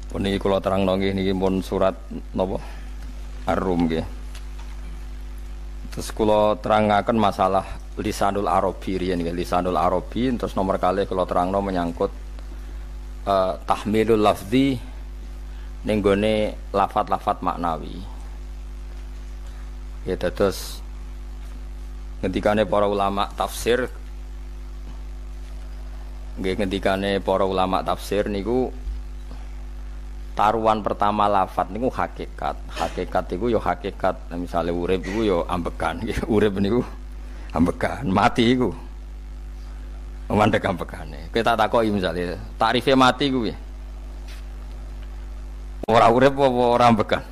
Puniki kula terangno nggih niki pun surat napa Ar-Rum nggih. Terus kula terangaken masalah lisanul Arabi riyen nggih, lisanul Arabi terus nomor kalih kula terangno menyangkut tahmilul lafzi ning gone lafat-lafat maknawi. Ya terus ngendikane para ulama tafsir nggih ngendikane para ulama tafsir niku taruhan pertama lafat niku hakikat. Hakikat iku ya hakikat. Misale urip iku ya ambekan. Urip niku ambekan, mati iku mandek ambekane. Kowe tak takoki misale, takrife mati iku piye? Ora urip apa ora ambekan?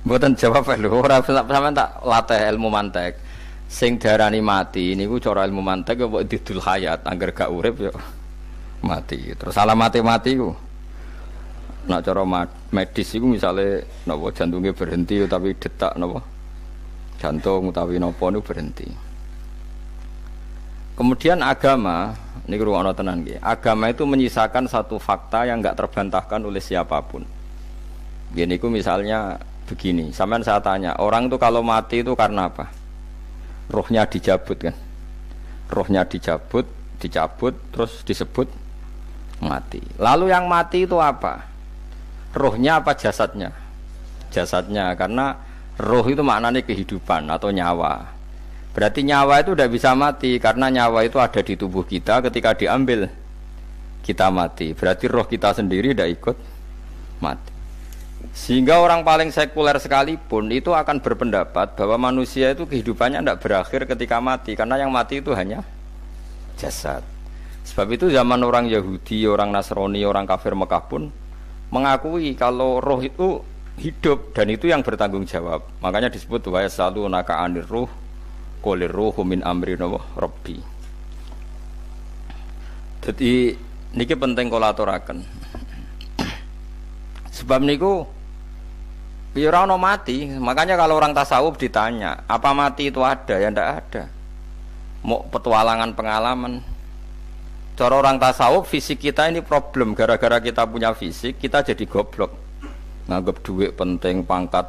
Mboten jawab lho, ora sampean tak latih ilmu mantek. Sing darani mati niku cara ilmu mantek apa didul hayat, angger gak urip ya mati. Terus alamate mati iku nak cara medis iku misale napa jantunge berhenti tapi detak napa jantung utawi napa niku berhenti. Kemudian agama niku ruwono tenan nggih. Agama itu menyisakan satu fakta yang enggak terbantahkan oleh siapapun. Nggih niku misalnya begini, sampean saya tanya, orang itu kalau mati itu karena apa? Rohnya dicabut kan. Rohnya dicabut terus disebut mati. Lalu yang mati itu apa? Rohnya apa jasadnya? Jasadnya, karena roh itu maknanya kehidupan atau nyawa. Berarti nyawa itu tidak bisa mati karena nyawa itu ada di tubuh kita, ketika diambil kita mati. Berarti roh kita sendiri tidak ikut mati. Sehingga orang paling sekuler sekalipun itu akan berpendapat bahwa manusia itu kehidupannya tidak berakhir ketika mati, karena yang mati itu hanya jasad. Sebab itu zaman orang Yahudi, orang Nasrani, orang kafir Mekah pun mengakui kalau roh itu hidup dan itu yang bertanggung jawab. Makanya disebut wa yasalunaka 'anir ruh qul ruhu min amri rabbi. Jadi niki penting kula aturaken. Sebab niku ya ora ono mati. Makanya kalau orang tasawuf ditanya, apa mati itu ada? Ya ndak ada. Mau petualangan pengalaman. Cara orang tasawuf fisik kita ini problem, gara-gara kita punya fisik kita jadi goblok. Nganggep duit penting, pangkat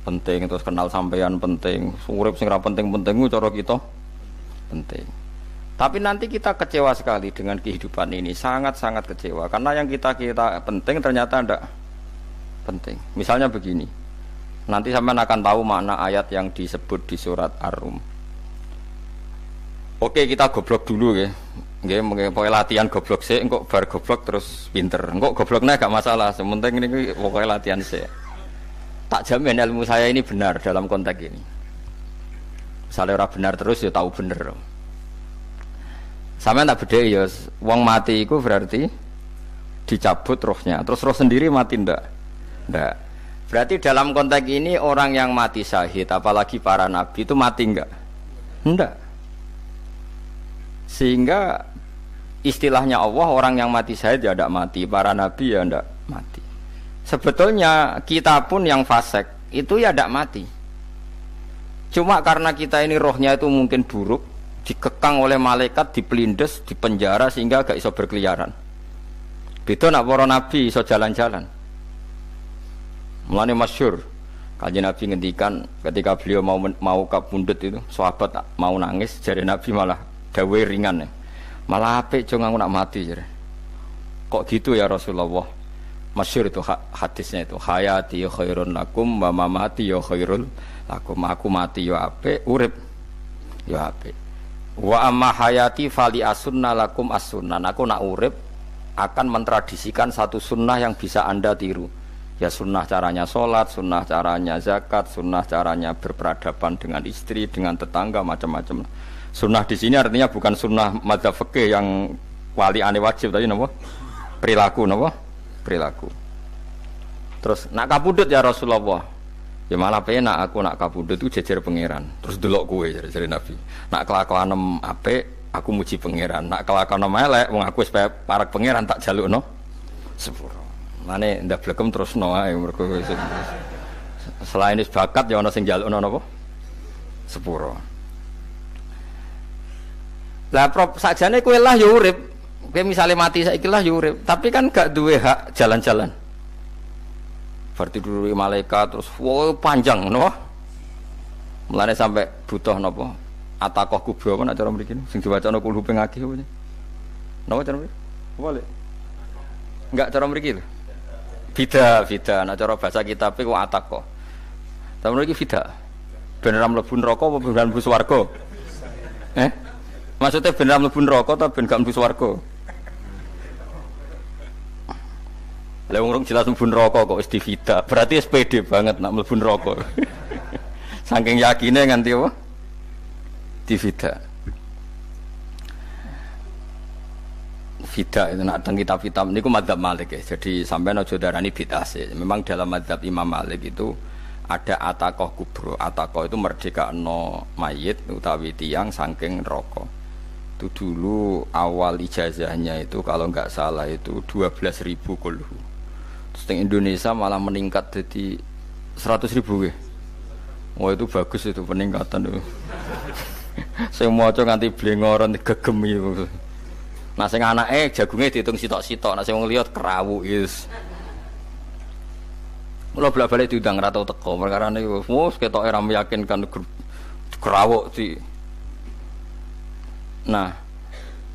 penting, terus kenal sampean penting, urip sing ra penting-penting cara kita penting. Tapi nanti kita kecewa sekali dengan kehidupan ini, sangat-sangat kecewa karena yang kita penting ternyata ndak penting. Misalnya begini. Nanti sampean akan tahu makna ayat yang disebut di surat Ar-Rum. Oke, kita goblok dulu ya. Nggih, pokoke latihan goblok sik, engko bar goblok terus pinter. Engko gobloknya gak masalah, sementing ini pokoke latihan sik. Tak jamin ilmu saya ini benar dalam konteks ini. Misalnya ora benar terus ya tahu bener. Sampeyan tak bedheki ya, wong mati iku berarti dicabut rohnya. Terus roh sendiri mati ndak? Ndak. Berarti dalam konteks ini orang yang mati syahid, apalagi para nabi itu mati enggak? Ndak. Sehingga istilahnya Allah, orang yang mati syahid ya tidak mati, para nabi ya tidak mati. Sebetulnya kita pun yang fasik itu ya tidak mati. Cuma karena kita ini rohnya itu mungkin buruk, dikekang oleh malaikat, dipelindes, dipenjara sehingga gak iso berkeliaran. Beda nak para nabi iso jalan-jalan. Mulane masyhur Kanjeng Nabi ngendikan ketika beliau mau kabundut itu, sahabat mau nangis, jare Nabi malah dawe ringan ya. Malah apik jo aku nak mati jare. Kok gitu ya Rasulullah? Masyhur itu hadisnya itu, hayati khairun lakum wa mamati ya khairul lakum. Aku mati ya apik, urip ya apik. Wa amma hayati fali asunna lakum as-sunnah. Aku nak urip akan mentradisikan satu sunnah yang bisa Anda tiru. Ya sunnah caranya sholat, sunnah caranya zakat, sunnah caranya berperadaban dengan istri, dengan tetangga, macam-macam. Sunnah di sini artinya bukan sunnah madzhab fikih yang wali ane wajib tadi napa? Perilaku napa? Perilaku. Terus nak kabudut ya Rasulullah. Ya malah penak aku nak kabudut itu jejer pangeran. Terus delok kowe jare Nabi. Nak kelakuanem apik aku muji pangeran. Nak kelakuanem elek wong aku wis parek pangeran tak jalukno sepuro. Mane ndak blekem terusno ae mergo selain is bakat ya ana sing jalukno napa? Sepuro. Lah prop sakjane kowe lah ya urip. Kowe misale mati saiki lah yo urip, tapi kan gak duwe hak jalan-jalan. Berarti dulu malaikat terus wow panjang no. Mulane sampai butuh napa? Atakoh kubro apa nek cara mriki sing diwacana kulhu ping akeh apa. Napa cara mriki? Boleh. Enggak cara mriki lho. Fida nek cara bahasa kitab iku atakoh. Tapi mriki fida. Ben ra mlebu neraka apa ben mlebu swarga? Maksudnya ben ra mlebu neraka ta ben gak mlebu swarga? Lah wong jelas mlebu neraka kok wis divida. Berarti SPD banget nak mlebu neraka. Saking yakine nganti apa? Divida. Vida itu nak teng kitab-kitab niku madzhab Malik ya. Jadi sampean aja darani bid'ah sih. Memang dalam madzhab Imam Malik itu ada atakoh kubro. Atakoh itu merdekakno mayit utawi tiyang saking neraka. Itu dulu awal ijazahnya itu kalau enggak salah itu 12.000 kulhu. Terus di Indonesia malah meningkat jadi 100.000 ya. Wah itu bagus itu peningkatan itu. Saya mau coba nganti blengoran gegem itu. Nah sing anake jagunge diitung sitok-sitok, nah sing wong liya kerawu is. Mula bolak-balik diundang ra tau teko, perkara niku wis ketoke ra meyakinkan kerawuk di. Nah,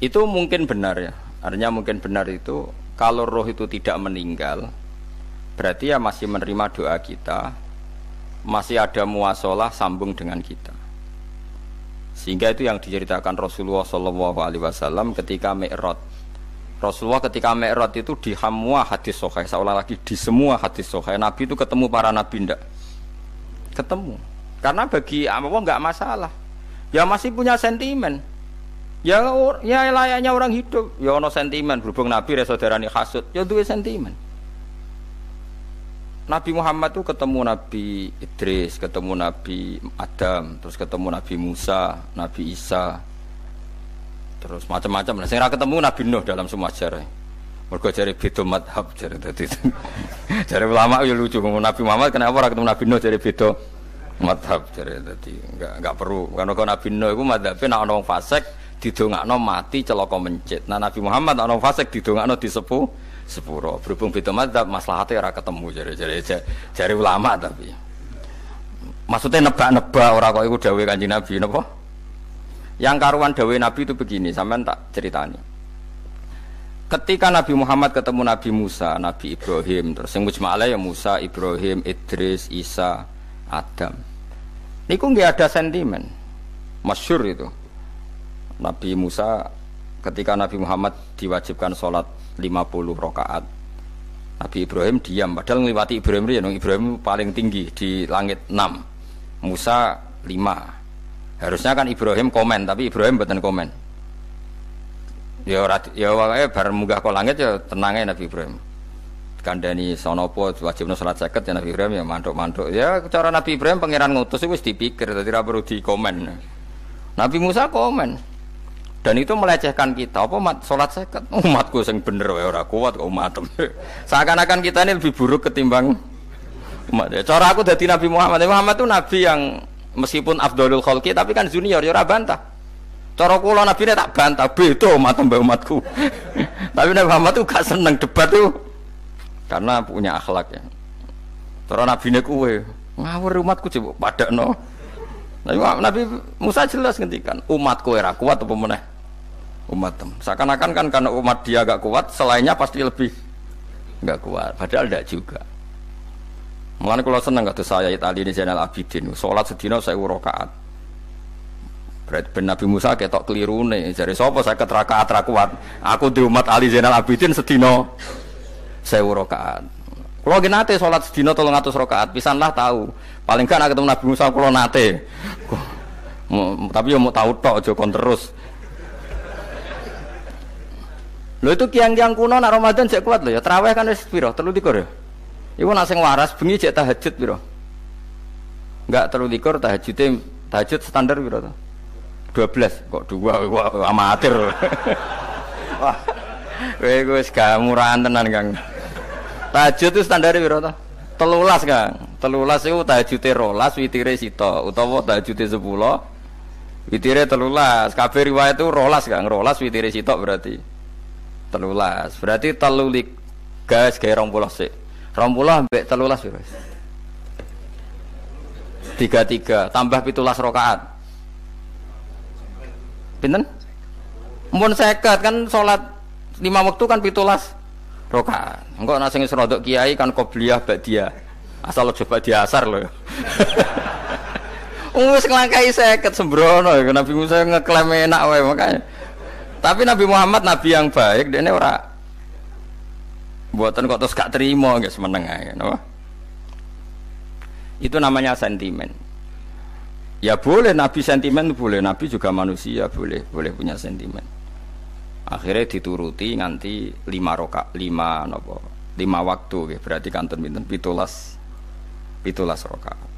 itu mungkin benar ya. Artinya mungkin benar itu kalau roh itu tidak meninggal, berarti ya masih menerima doa kita, masih ada muasalah sambung dengan kita. Sehingga itu yang diceritakan Rasulullah SAW ketika Mi'raj. Rasulullah ketika Mi'raj itu di semua hadis sahih, seolah lagi di semua hadis sahih Nabi itu ketemu para nabi ndak? Ketemu. Karena bagi Allah enggak masalah. Ya masih punya sentimen. Ya layaknya orang hidup. Ya ono sentimen berhubung Nabi saudarane hasud, ya duwe sentimen. Nabi Muhammad itu ketemu Nabi Idris, ketemu Nabi Adam, terus ketemu Nabi Musa, Nabi Isa, terus macam-macam. Nah, sing ra ketemu Nabi Nuh dalam semua sejarah. Mergo jare beda madhab jare dadi. Jare ulama yo lucu ngomong Nabi Muhammad kenapa ora ketemu Nabi Nuh jare beda madhab jare dadi enggak perlu. Karena kok Nabi Nuh iku madhabe nek ana wong fasik didongakno mati celaka mencit. Nah Nabi Muhammad ana wong fasik didongakno disepuh sepuro. Berhubung beda madzhab maslahatnya ora ketemu jare ulama tapi. Maksudnya nebak-nebak ora kok iku dawuh Kanjeng Nabi napa? Yang karuan dawuh Nabi itu begini, sampean tak ceritani. Ketika Nabi Muhammad ketemu Nabi Musa, Nabi Ibrahim, terus sing mujma'ala ya Musa, Ibrahim, Idris, Isa, Adam. Niku nggih ada sentimen. Masyhur itu. Nabi Musa ketika Nabi Muhammad diwajibkan sholat 50 rakaat. Nabi Ibrahim diam, padahal ngliwati Ibrahim Ibrahim paling tinggi di langit 6. Musa 5. Harusnya kan Ibrahim komen, tapi Ibrahim mboten komen. Ya wae bar munggah ke langit ya tenange Nabi Ibrahim. Kandhani sanapa wajibna salat 50 ya Nabi Ibrahim ya mantuk-mantuk. Ya cara Nabi Ibrahim pangeran ngutus wis dipikir dadi ora perlu dikomen. Nabi Musa komen. Dan itu melecehkan kita. Apa salat 50? Umatku sing bener wae ora kuat kok umatem. Seakan-akan kita ini lebih buruk ketimbang umat. Cara aku dadi Nabi Muhammad. Muhammad itu nabi yang meskipun afdhalul khalqi tapi kan junior ya ora bantah. Cara kula nabine tak bantah beda umat mbak umatku. Tapi Nabi Muhammad itu gak seneng debat tuh. Karena punya akhlak ya. Cara nabine kuwe ngawur umatku coba padakno. Nabi Musa jelas ngendikan umatku ora kuat apa meneh umatem. Seakan-akan kan karena umat dia agak kuat, selainnya pasti lebih enggak kuat. Padahal tidak juga. Mulane kula seneng kados saya Itali ini Zainal Abidin, salat sedina 1000 rakaat. Berarti ben Nabi Musa ketok kelirune, jare sapa 50 rakaat ra kuat. Aku di umat Ali Zainal Abidin sedina 1000 rakaat. Kula nggih nate salat sedina 300 rakaat, pisanlah tahu. Paling gak nek ketemu Nabi Musa kula nate. Tapi yo mau tahu tok aja kon terus. Lho itu kiang-kiang kuno nek Ramadan sik kuat lho ya. Tarawih kan wis piro? 23 ya. Iku nek sing waras bengi cek tahajud piro? Enggak 23 tahajud standar piro to? 12 kok 2 wah amatir. Wah. Kowe wis gak murahan tenan, Kang. Tahajud itu standar piro to? 13 Kang. 13 itu tahajude 12 witire sita utawa tahajude 10 witire 13. Kabeh riwayat itu 12 Kang. 12 witire sita berarti 13. Berarti telulik gas gawe 20 sik. 20 ambek 13 piro? 33 tambah 17 rakaat. Pinten? Mun 50 kan salat 5 waktu kan 17 rakaat. Engko nek sing rodok kiai kan qobliyah ba'diyah. Asal coba diasar lho. Wis nglangkai 50 sembrono Nabi Musa ngeklaim enak wae makanya. Tapi Nabi Muhammad nabi yang baik, dene ora mboten kok terus gak terima nggih semeneng ae, napa? Itu namanya sentimen. Ya boleh Nabi sentimen boleh, Nabi juga manusia boleh punya sentimen. Akhirnya dituruti nganti 5 waktu nggih, berarti kanten pinten 17 rakaat.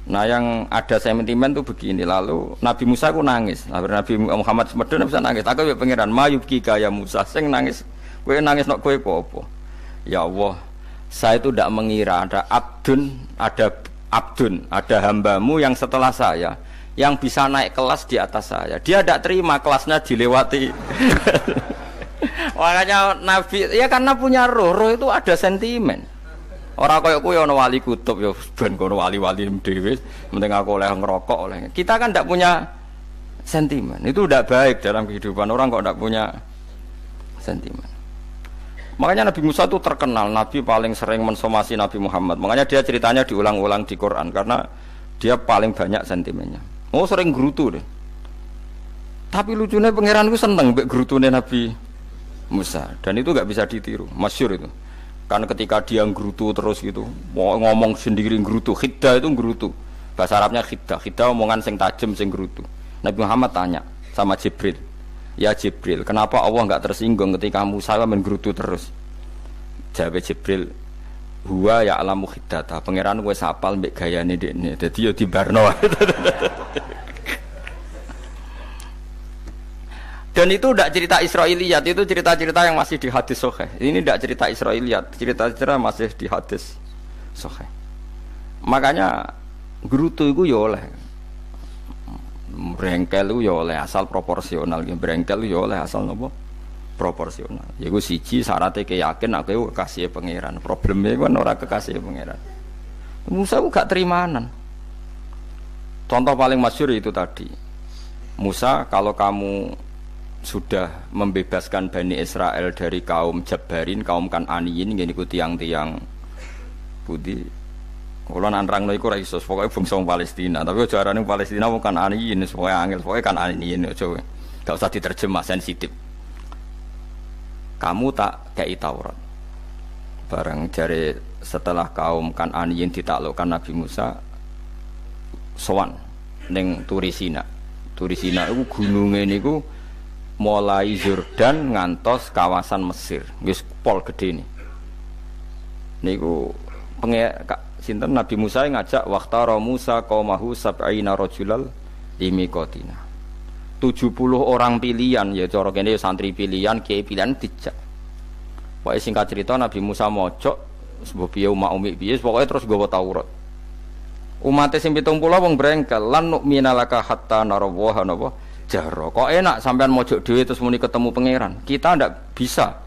Nah yang ada sentimen tuh begini, lalu Nabi Musa ku nangis, Nabi Muhammad semedon bisa nangis. Aku ya pangeran mayubki kaya Musa, sing nangis, kowe nangis nok kowe apa? Ya Allah, saya itu tidak mengira ada hambamu yang setelah saya yang bisa naik kelas di atas saya. Dia tidak terima kelasnya dilewati. Makanya Nabi ya karena punya roh itu ada sentimen. Orang kaya kowe ana wali kutub ya ben kono wali-wali dhewe, penting aku oleh ngerokok oleh. Kita kan tidak punya sentimen. Itu tidak baik dalam kehidupan orang kok tidak punya sentimen. Makanya Nabi Musa itu terkenal Nabi paling sering mensomasi Nabi Muhammad. Makanya dia ceritanya diulang-ulang di Quran karena dia paling banyak sentimennya. Oh sering gerutu deh. Tapi lucunya pangeran itu seneng mbek gerutune Nabi Musa dan itu nggak bisa ditiru. Masyhur itu. Karena ketika dia nggerutu terus gitu, ngomong sendiri nggerutu, khiddah itu nggerutu. Bahasa Arabnya khiddah omongan sing tajem sing nggerutu. Nabi Muhammad tanya sama Jibril, ya Jibril, kenapa Allah enggak tersinggung ketika Musa menggerutu terus? Jawab Jibril, huwa ya'lamu khiddata, pangeran wis hafal mbek gayane dekne. Dadi ya dibarno. Dan itu tidak cerita Israiliyat, itu cerita-cerita yang masih di hadis sahih. Ini tidak cerita Israiliyat, cerita-cerita masih di hadis sahih. Makanya gerutu itu ya oleh, brengkel itu ya oleh asal proporsional, brengkel itu ya oleh asal nopo proporsional. Yaiku siji syaratnya keyakin aku kekasih pangeran. Problemnya kan orang kekasih pangeran. Musa itu gak terimanan. Contoh paling masyhur itu tadi. Musa, kalau kamu sudah membebaskan Bani Israel dari kaum Jabbarin, kaum Kan'aniyin, ngene iku tiang-tiang budi. Kula nandrangno iku ra iso, pokoke bangsa Palestina, tapi aja arane Palestina wong Kan'aniyin, pokoke angel, pokoke Kan'aniyin aja. Gak usah diterjemah sensitif. Kamu tak kei Taurat. Bareng jare setelah kaum Kan'aniyin ditaklukkan Nabi Musa sowan ning Turisina. Turisina iku gununge niku mulai Yordan ngantos kawasan Mesir, wis pol gede nih. Niku sinten Nabi Musa ngajak waqtara Musa qaumahu sab'ina rajulal limiqatina. 70 orang pilihan ya cara kene santri pilihan, kiai pilihan dijak. Pokoke singkat cerita Nabi Musa mojok sebab piye umat umi piye pokoke terus nggawa Taurat. Umat sing 70 wong brengkel lan nu'minalaka hatta narawaha napa jahro. Kok enak sampean mojok dhewe terus muni ketemu pangeran. Kita ndak bisa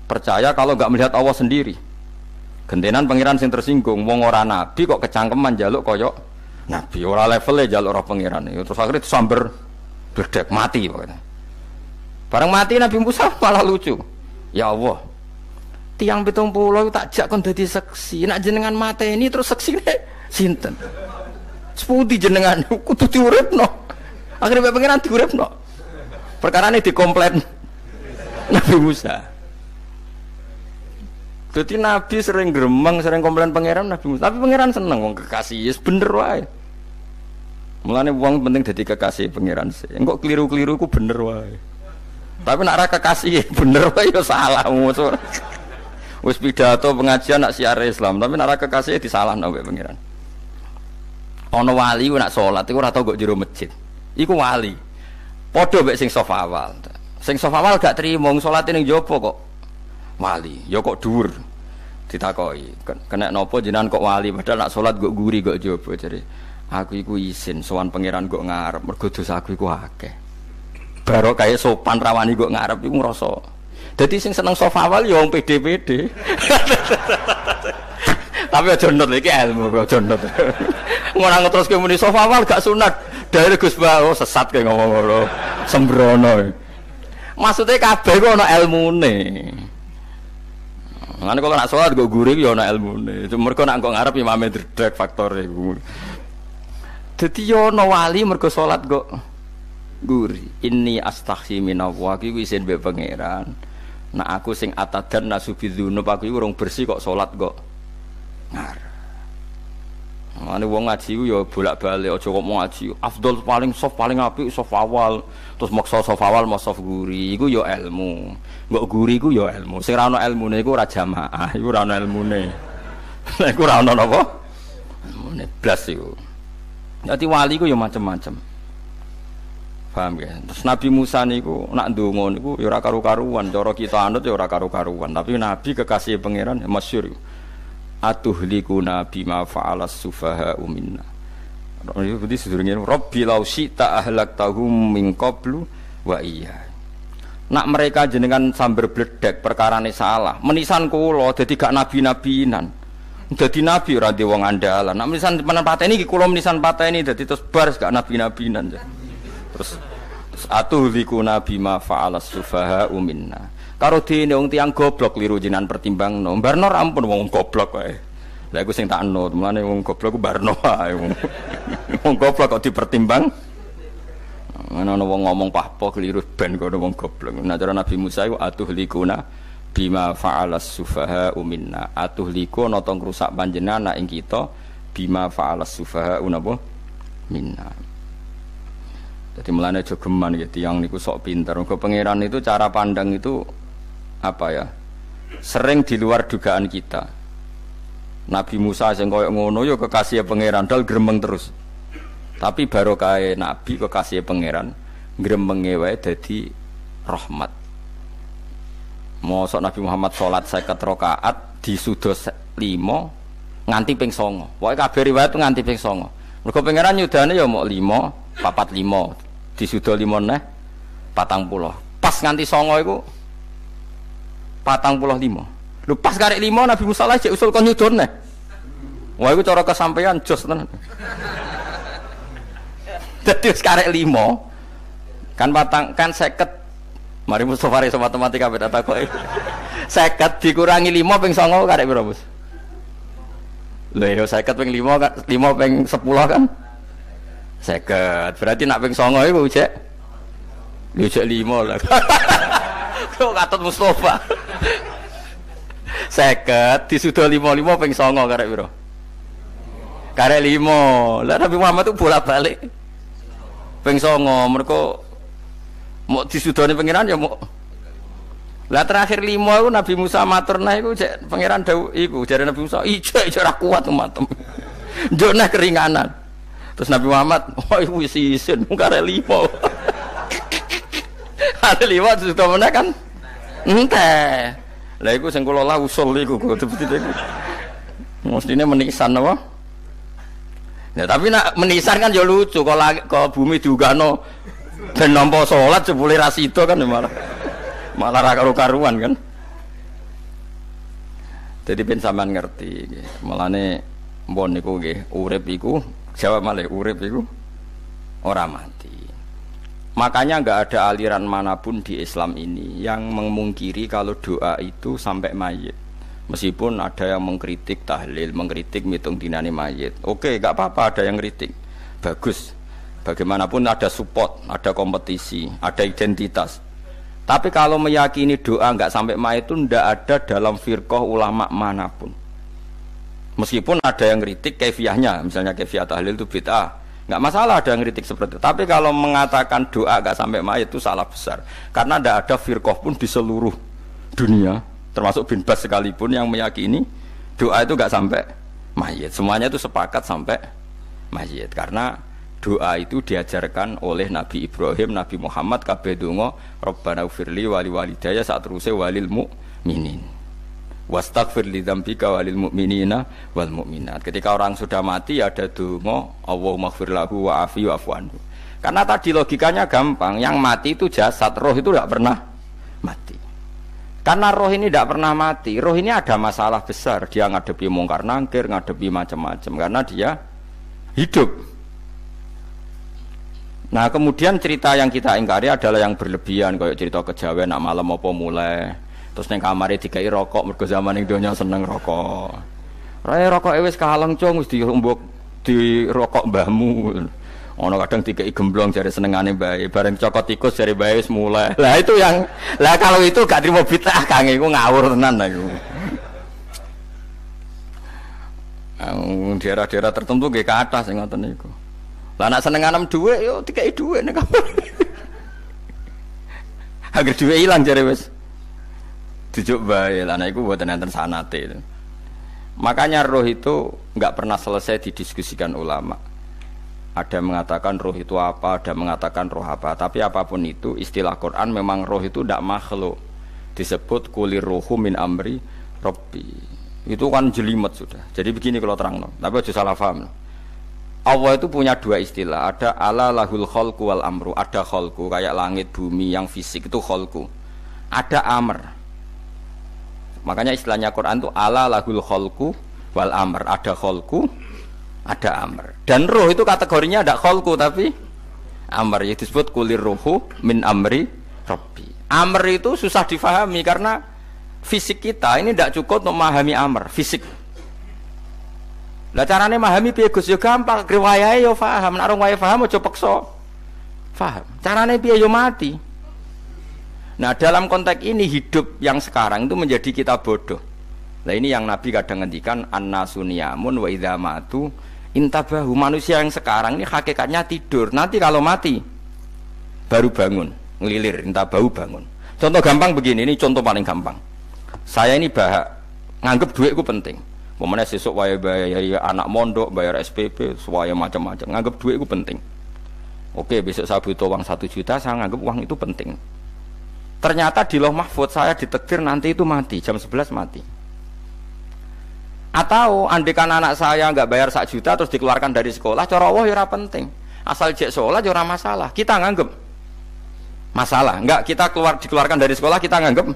percaya kalau enggak melihat Allah sendiri. Gentenan pangeran sing tersinggung, wong ora nabi kok kecangkeman njaluk koyok nabi, ora levele njaluk roh pangeran. Terus akhirnya samber bledek mati pokoknya. Bareng mati Nabi Musa malah lucu. Ya Allah, tiang 70 tak jak kon dadi saksi. Nek jenengan mateni terus saksine sinten? Sepundi jenengan kudu diuripno. Akhirnya pengiran diuripno. Perkara ini dikomplain Nabi Musa. Jadi Nabi sering gremeng, sering komplain pangeran Nabi Musa. Tapi pangeran seneng wong kekasih, yes bener wae. Mulane wong penting dadi kekasih pangeran sih. Engko keliru-keliru ku bener wae. Tapi nek ora kekasih bener wae ya salah musuh. Wis pidato pengajian nak siar Islam, tapi nek ora kekasih disalahno mbek pangeran. Ana wali ku nak salat iku ora tau kok jero masjid. Iku wali. Padha mek sing saf awal. Sing saf awal gak trimo salate ning jaba kok wali. Ya kok dhuwur. Ditakoki, kena napa jenengan kok wali padahal nak salat kok guri kok jaba jare. Aku iku isin sowan pangeran kok ngarep mergo dosa aku iku akeh. Barok kayak sopan rawani kok ngarep iku ngrasa. Dadi sing seneng sofawal ya wong pede-pede. Tapi aja nut iki ilmu kok aja nut. Ngono terus ke muni sofawal gak sunat. Dari Gus Bah sesat kayak ngomong ngono. Sembrono. Maksudnya kabeh kok ana ilmune. Ngene kok nak salat kok guri ya ana ilmune. Mergo nak kok ngarep imame dredeg faktor iku. Dadi yo ana wali mergo salat kok guri. Inni astaghfi minallah iki isin mbek pangeran. Nak aku sing atadan nasubidzunub aku iku urung bersih kok salat kok ngarep. Mane wong ngaji ku ya bolak-balik aja kok mau ngaji. Afdol paling soft paling apik soft awal, terus maksa soft awal mau soft guri iku ya ilmu. Mbok guri ku ya ilmu. Sing ora ana ilmune iku ora jamaah, iku ora ana ilmune. Nek iku ora ana napa? Ilmune blas iku. Dadi wali ku ya macam-macam. Paham ya? Terus Nabi Musa niku nak ndonga niku ya ora karu-karuan, cara kita anut ya ora karu-karuan, tapi Nabi kekasih pangeran masyhur. Atuhlikuna bima fa'alas sufaha minna. Itu berarti sedurunge Rabbi law syi'ta ahlaktahum min qablu wa iya. Nak mereka jenengan sambar bledek perkarane salah, menisan kula dadi gak nabi-nabinan. Dadi nabi ora di wong andalan. Nak menisan pateni iki kula menisan pateni dadi terus bar gak nabi-nabinan. Terus atuhlikuna bima fa'alas sufaha minna. Karo dene wong tiyang goblok kliru jinan pertimbangno. Barno ampun wong goblok wae. Lah iku sing tak anut, mulane wong goblok ku barno wae. Wong goblok kok dipertimbang. Ana wong ngomong pahpo kliru ben kok wong goblok. Nah cara Nabi Musa iku atuhlikuna bima fa'alas sufaha minna. Atuhliku ana tong rusak panjenengan ing kita bima fa'alas sufaha napa minna. Jadi mulane aja geman ya tiyang niku sok pinter. Mergo pangeran itu cara pandang itu apa ya? Sering di luar dugaan kita. Nabi Musa sing koyo ngono ya kekasih pangeran dal gremeng terus. Tapi barokah nabi kekasih pangeran gremenge wae dadi rahmat. Mosok Nabi Muhammad salat 50 rakaat disuda 5 nganti ping 9. Pokoke kabeh riwayat nganti ping 9. Mergo pangeran nyudane ya mok 5, 4-5. Disuda 5 neh 40. Pas nganti 9 iku 45. Lho pas karek 5 Nabi Musa lagi usul kon nyudon neh. Wah iku cara kesampaian jos tenan. Dadi wis karek 5 kan kan 50. Mari Mustofa iso matematika beda takoke. 50 dikurangi 5 ping 9 karek piro, Bos? Lho ya 50 ping 5 kan 5 ping 10 kan 50. Berarti nak ping 9 iku cek. Lho cek 5 lah. Kok katut Mustofa. 50 disuda 55 ping 9 karek piro? Karek 5. Lah Nabi Muhammad itu bolak-balik ping 9 mergo mau disudane pangeran ya mau. Lah terakhir 5 iku Nabi Musa matur nah iku cek pangeran dawuh iku jare Nabi Musa ijo ora kuat umatem. Njuk nah keringanan. Terus Nabi Muhammad oh iku wis isin karek 5. Ada 5 disuda meneh kan enteh. Lah iku sing kula lah usul iku betul-betul iku. Mestine menisan apa? Ya tapi nak menisan kan ya lucu kalau bumi diugano dan nampa salat jebule ra sida kan malah ra karo-karuan kan. Jadi ben sampean ngerti nggih. Mulane mbon niku nggih urip iku jawab malih urip iku ora mati. Makanya enggak ada aliran manapun di Islam ini yang memungkiri kalau doa itu sampai mayit. Meskipun ada yang mengkritik tahlil, mengkritik mitung dinane mayit. Oke, enggak apa-apa ada yang kritik. Bagus. Bagaimanapun ada support, ada kompetisi, ada identitas. Tapi kalau meyakini doa enggak sampai mayit itu enggak ada dalam firqah ulama manapun. Meskipun ada yang kritik kaifiahnya, misalnya kaifiah tahlil itu bid'ah. Enggak masalah ada yang kritik seperti itu. Tapi kalau mengatakan doa enggak sampai mayit itu salah besar. Karena enggak ada firqah pun di seluruh dunia, termasuk bin Bas sekalipun yang meyakini doa itu enggak sampai mayit. Semuanya itu sepakat sampai mayit. Karena doa itu diajarkan oleh Nabi Ibrahim, Nabi Muhammad kabeh donga Rabbana ufirli wali walidayya saat teruse walil mu'minin. Wastaghfir li dzambika walil mu'minina wal mu'minat. Ketika orang sudah mati ada donga Allahumma ighfir lahu wa afi wa'fu anhu. Karena tadi logikanya gampang, yang mati itu jasad, roh itu tidak pernah mati. Karena roh ini tidak pernah mati, roh ini ada masalah besar, dia ngadepi mungkar nangkir, ngadepi macam-macam, karena dia hidup. Nah kemudian cerita yang kita ingkari adalah yang berlebihan, kayak cerita kejawen, nak malam apa mulai, terus neng kamar dikai rokok, mergo zaman yang dunia seneng rokok. Raya rokok wis kaleng cung, wis diumbuk di rokok mbahmu. Ono kadang dikai gemblong jare senengane bae, bareng cokot tikus jare bae wis mulai. Lah itu yang, lah kalau itu gak trimo bid'ah Kang, iku ngawur tenan iku. Daerah-daerah tertentu nggih kathah sing ngoten niku. Lah nek senenganem dhuwit yo dikai dhuwit nek kamar. Agar dhuwit ilang jare wis dijuk bae. Lah nek iku mboten enten sanate. Makanya roh itu enggak pernah selesai didiskusikan ulama. Ada mengatakan roh itu apa, ada mengatakan roh apa. Tapi apapun itu, istilah Quran memang roh itu tidak makhluk. Disebut kulir ruhu min amri Rabbi. Itu kan jelimet sudah. Jadi begini kalau terang, tapi aja salah paham. Allah itu punya dua istilah. Ada ala lahul khalqu wal amru. Ada khalqu kayak langit bumi yang fisik itu khalqu. Ada amr. Makanya istilahnya Quran itu ala lahul khalqu wal amr. Ada khalqu, ada amr. Dan roh itu kategorinya ada khalqu tapi amr, yaitu disebut kulir ruhu min amri Rabbi. Amr itu susah difahami karena fisik kita ini tidak cukup untuk memahami amr, fisik. Lah carane memahami piye Gus? Ya gampang, riwayahe yo paham, nek ora paham aja peksa paham. Carane piye yo mati. Nah, dalam konteks ini hidup yang sekarang itu menjadi kita bodoh. Nah, ini yang Nabi kadang ngendikan an-nasuniyamun wa idza matu intabahu. Manusia yang sekarang ini hakikatnya tidur. Nanti kalau mati baru bangun, ngelilir, intabahu bangun. Contoh gampang begini, ini contoh paling gampang. Saya ini nganggep duit itu penting. Momennya sesuk wae bayar anak mondok, bayar SPP, semuanya macam-macam. Nganggep duit itu penting. Oke, besok saya butuh uang 1 juta, saya nganggep uang itu penting. Ternyata di Lauh Mahfudz saya ditakdir nanti itu mati, jam 11 mati. Atau andekan anak saya nggak bayar 1 juta terus dikeluarkan dari sekolah, cara Allah ya penting. Asal jek sholat ya masalah. Kita nganggep masalah. Enggak, kita dikeluarkan dari sekolah kita nganggep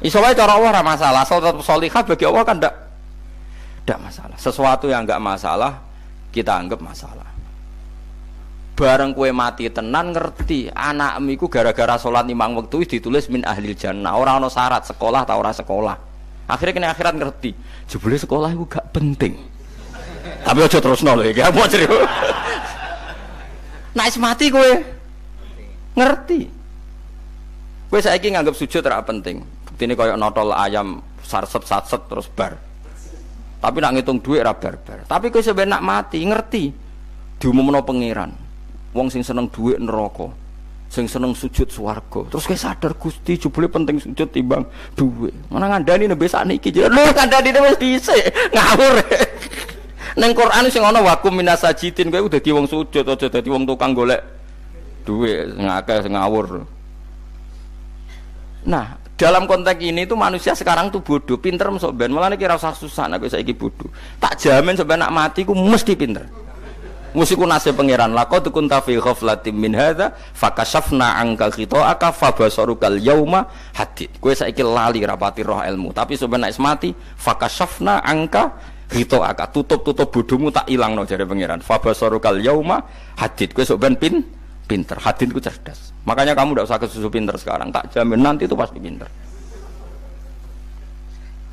iso wae cara Allah masalah. Asal tetap sholihah bagi Allah kan enggak masalah. Sesuatu yang enggak masalah kita anggap masalah. Bareng kue mati tenan ngerti anakmu iku gara-gara sholat 5 waktu ditulis min ahlil jannah. Ora ana syarat sekolah ta ora sekolah. Akhirnya kena akhirat ngerti. Jebule sekolah itu gak penting. Tapi aja terusno lho iki. Apa cerita? Nek mati kowe ngerti. Kowe saiki nganggep sujud ora penting. Buktine koyo notol ayam sarset-sarset terus bar. Tapi nak ngitung duit ora bar-bar. Tapi kowe sampe nak mati ngerti diumumno pangeran. Wong sing seneng duit neraka, sing seneng sujud swarga. Terus kowe sadar Gusti jebule penting sujud timbang duit. Mana ngandani nembe sakniki lho ngandani wis dhisik. Ngawur. Ning Quran sing ana wakum minasajidin kowe dadi wong sujud aja dadi wong tukang golek duit ngakeh ngawur. Nah, dalam konteks ini itu manusia sekarang tuh bodoh, pinter mesok ben. Mulane kira usah susah nek saiki bodoh. Tak jamin sampe nak mati ku mesti pinter. Musiku nasib pangeran laqad kunta fi ghaflatin min hadza fakashafna anka khita'aka fabasarukal yauma hadid. Kowe saiki lali rapati roh ilmu, tapi sampeyan nek mati fakashafna anka khita'aka, tutup bodohmu tak ilangno jare pangeran. Fabasarukal yauma hadid. Kowe sampeyan pinter, hadid ku cerdas. Makanya kamu tidak usah kesusu pinter sekarang, tak jamin nanti itu pasti pinter.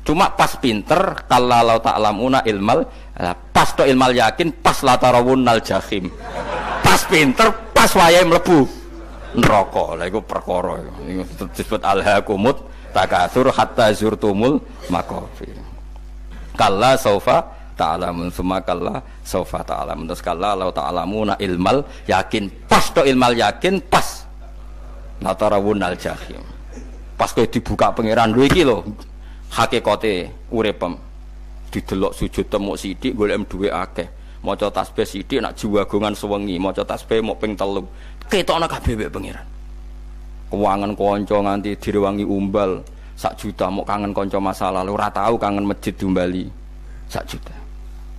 Cuma pas pinter kalau ta'lamuna ilmal, pas to ilmal yakin, pas latarawunnal jahim. Pas pinter, pas wayahe mlebu neraka. Lha iku perkara iku disebut alhaqumut takatsur hatta zurtumul maqabir. Kalla saufa ta'lamun, summa kalla saufa ta'lamun. Terus kalla law ta'lamuna ilmal yakin, pas to ilmal yakin, pas latarawunnal jahim. Pas kowe dibuka pangeran lho iki lho hakikate uripem, didelok sujud temuk sithik golek duwe akeh, maca tasbih sithik nak jiwagongan sewengi, maca tasbih mok ping 3 ketokno kabeh wek pangeran. Kewangan kanca nganti direwangi umbal 1 juta, mok kangen kanca masa lalu ora tau kangen masjid diumbali 1 juta.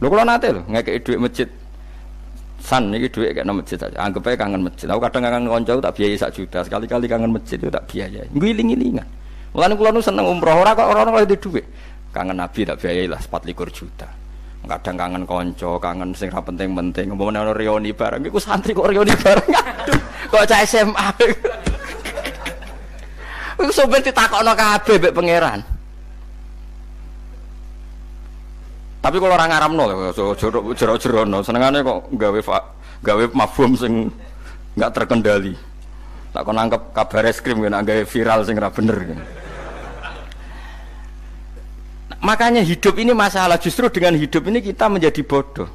Lho kula nate lho ngekeki dhuwit masjid San iki dhuwit kena masjid aja. Anggap ae kangen masjid. Aku kadang kangen kanca tak biayai 1 juta. Sekali-kali kangen masjid itu tak biayai. Ngiling-ngilingan. Mulane kula nu seneng umroh ora kok ora oleh dhuwit. Kangen Nabi tak biayai lah 24 juta. Kadang kangen kanca, kangen sing ra penting-penting. Umpamane ana reuni bareng iku santri kok reuni bareng. Aduh, kok cah SMA. Iku sampe ditakokno kabeh mbek pangeran. Tapi kalau orang ngaramno jero-jerono senengane kok gawe mafhum sing enggak terkendali. Tak kon nangkep kabar eskrim nek gawe viral sing ora bener. Makanya hidup ini masalah, justru dengan hidup ini kita menjadi bodoh.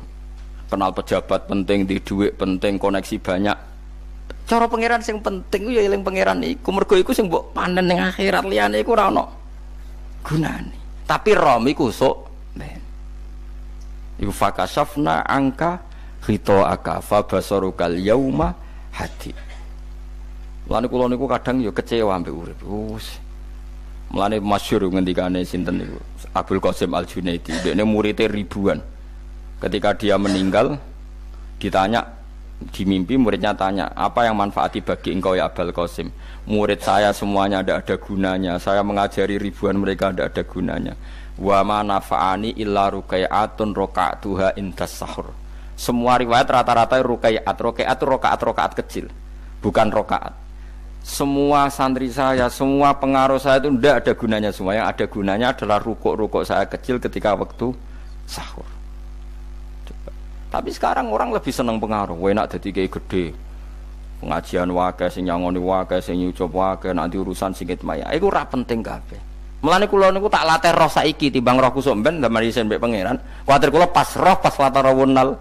Kenal pejabat penting, di duit penting, koneksi banyak. Cara pangeran sing penting ya eling pangeran iku, mergo iku sing mbok panen ning akhirat, liyane iku ora ono gunane. Tapi rom iku sok ben. Iku fakasafna angka khitoaka fa basarukal yauma hadi. Lan kula niku kadang ya kecewa ambek urip. Mulane masyhur ngendikane sinten niku Abdul Qasim Al-Junaidi, dekne muridé ribuan. Ketika dia meninggal ditanya di mimpi, muridnya tanya, "Apa yang manfaati bagi engkau ya Abdul Qasim?" Murid saya semuanya tidak ada gunanya. Saya mengajari ribuan mereka tidak ada gunanya. Wa ma nafa'ani illa ruqai'atun raqa'tuha indas sahur. Semua riwayat rata-rata ruqai'at. Ruqai'at itu rakaat kecil, bukan rakaat. Semua santri saya, semua pengaruh saya itu tidak ada gunanya semua. Yang ada gunanya adalah rukuk-rukuk saya kecil ketika waktu sahur. Coba. Tapi sekarang orang lebih senang pengaruh. Enak dadi kiai gede. Pengajian wae sing nyangoni wae sing nyucup wae nanti urusan singit maya. Iku ora penting kabeh. Mulane kula niku tak latih roh saiki timbang roh kusuk ben zaman isen mbek pangeran. Kuwatir kula pas roh pas latarawunal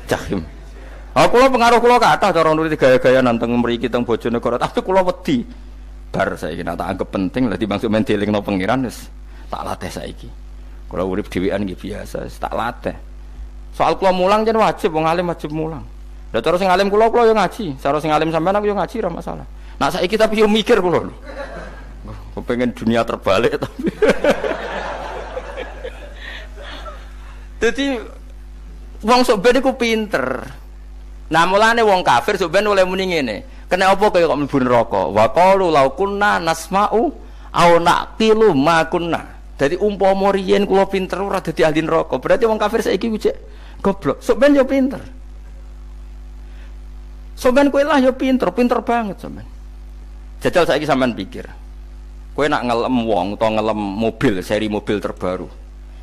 jahim. Kula pengaruh kula kathah cara nuruti gaya-gaya nanteng mriki teng Bojonegoro, tapi kula wedi. Bar saiki tak anggap penting lah timbang men dielingno pangeran wis tak latih saiki. Kula urip dhewean nggih biasa, tak latih. Soal kula mulang jen wajib wong alim wajib mulang. Lah cara sing alim kula yo ngaji, cara sing alim sampean aku yo ngaji ora masalah. Nah saiki tapi yo mikir kula. Kepengen dunia terbalik tapi. Jadi wong sok ben iku pinter. Nah mulane wong kafir sok ben oleh muni ngene. Kena apa kaya kok mlebu neraka? Wa qalu law kunna nasma'u aw naqilu ma kunna. Dadi umpama riyen kula pinter ora dadi ahli neraka. Berarti wong kafir saiki cek goblok. Sok ben yo pinter. Sok ben kowe lah yo pinter banget sok ben. Jajal saiki sampean pikir. Kowe nak ngelem wong utawa ngelem mobil, seri mobil terbaru.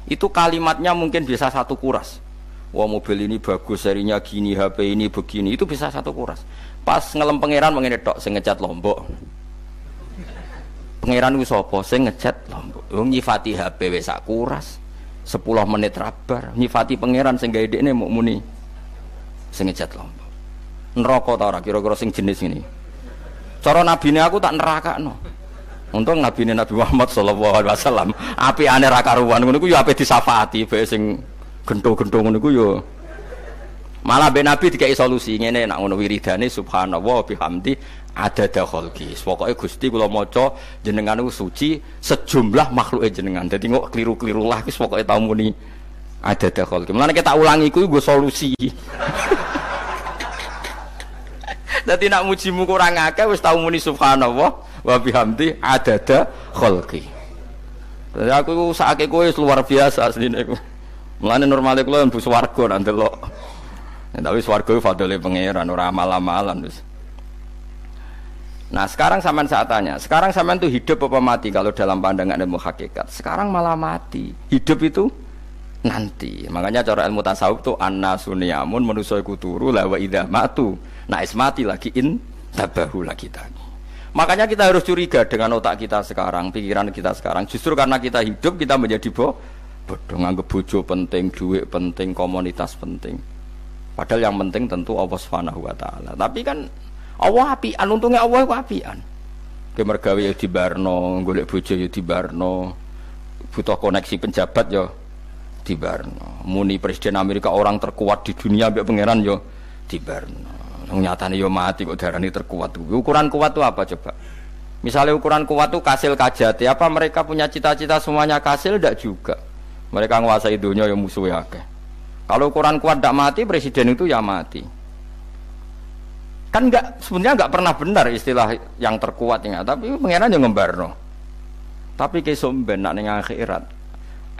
Itu kalimatnya mungkin bisa 1 kuras. Wah mobil ini bagus, serinya gini, HP ini begini, itu bisa 1 kuras. Pas ngelem pangeran mengene tok sing ngecat Lombok. Pangeran ku sapa sing ngecat Lombok? Wong nyifati HP wis sak kuras. 10 menit rabar, nyifati pangeran sing gawe dekne muk muni sing ngecat Lombok. Neraka ta ora kira-kira sing jenis ini. Cara nabine aku tak nerakakno. Untung nabine Nabi Muhammad sallallahu alaihi wasallam apikane ra karuan ngono iku ya ape disafati bae sing gento-gento ngono iku ya. Malah ben Nabi dikai solusi ngene nek ngono wiridane subhanallah bihamdi adada khalqi. Pokoke Gusti kula maca jenengan niku suci sejumlah makhluke jenengan. Dadi kok kliru-kliru lah wis pokoke tau muni adada khalqi. Mulane kita ulangi kuwi nggo solusi. Dadi nak mujimu kurang akeh wis tau muni subhanallah wa bihamdi adada khalqi. Dadi aku sakake kowe luar biasa asline iku. Mulane normale kula mlebu swarga nak ndelok. Tapi swarga ku fadhole pangeran ora amal-amalan wis. Nah, sekarang sampean saat tanya, sekarang sampean tuh hidup apa mati kalau dalam pandangan ilmu hakikat? Sekarang malah mati. Hidup itu nanti. Makanya cara ilmu tasawuf tuh annasuniyamun manusa iku turu la wa idza matu. Nah, mati lagi in tabahu lagi tadi. Makanya kita harus curiga dengan otak kita sekarang, pikiran kita sekarang. Justru karena kita hidup kita menjadi bodoh, nganggep bojo penting, duit penting, komunitas penting. Padahal yang penting tentu Allah Subhanahu wa taala. Tapi kan Allah apian, untungnya Allah itu apian. Ge mergawe ya dibarno, golek bojo ya dibarno. Butuh koneksi penjabat ya dibarno. Muni presiden Amerika orang terkuat di dunia mbek pangeran ya dibarno. Nyatane ya mati kok darani terkuat. Ukuran kuat itu apa coba? Misalnya ukuran kuat itu kasil kajati, apa mereka punya cita-cita semuanya kasil? Tidak juga. Mereka menguasai dunia yang musuhnya akeh. Kalau ukuran kuat tidak mati, presiden itu ya mati. Kan sebenarnya enggak pernah benar istilah yang terkuat ya, tapi pangeran yang ngembarno. Tapi kesomben nak ning akhirat.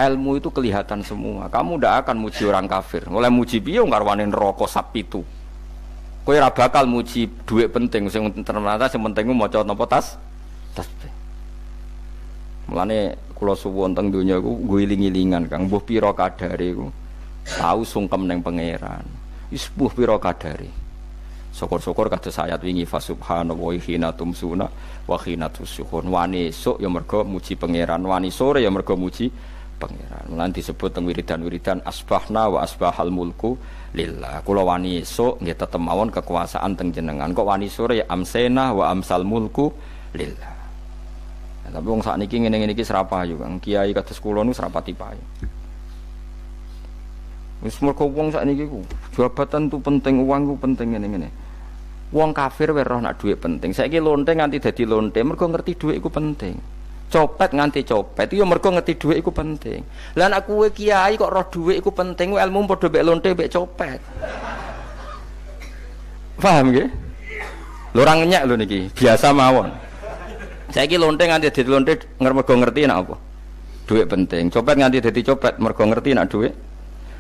Ilmu itu kelihatan semua. Kamu ndak akan muji orang kafir. Oleh muji piye ngarwane neraka sap pitu. Kowe ora bakal muji dhuwit penting sing ternyata sing penting maca napa tasbih. Mulane kula suwun teng donya iku ngiling-ilingan Kang mbuh pira kadare iku. Tahu sungkem ning pangeran. Wis mbuh pira kadare. Syukur-syukur kados ayat wingi fa subhanallahi hina tumsuna wa hina tusyuhun. Wani esuk ya mergo muji pangeran, wani sore ya mergo muji pangeran. Lan disebut teng wiridan-wiridan asbahna wa asbahal mulku lillah. Kula wani esuk nggih tetep mawon kekuasaan teng jenengan. Kok wani sore ya amsena wa amsal mulku lillah. Ya, tapi wong sakniki ngene-ngene iki serapayu Kang. Kiai kados kula niku serapati payu. Wis mergo wong sakniki ku jabatan tu penting, uang ku penting ngene-ngene. Wong kafir wae roh nak dhuwit penting. Saiki lonte nganti dadi lonte mergo ngerti dhuwit iku penting. Copet nganti copet ya mergo ngerti dhuwit iku penting. Lah nek kowe kiai kok roh dhuwit iku penting, ilmu padha mek lonte mek copet. Paham nggih? Lho ora ngenyek lho niki, biasa mawon. Saiki lonte nganti dadi lonte mergo ngerti nek apa? Dhuwit penting. Copet nganti dadi copet mergo ngerti nek dhuwit.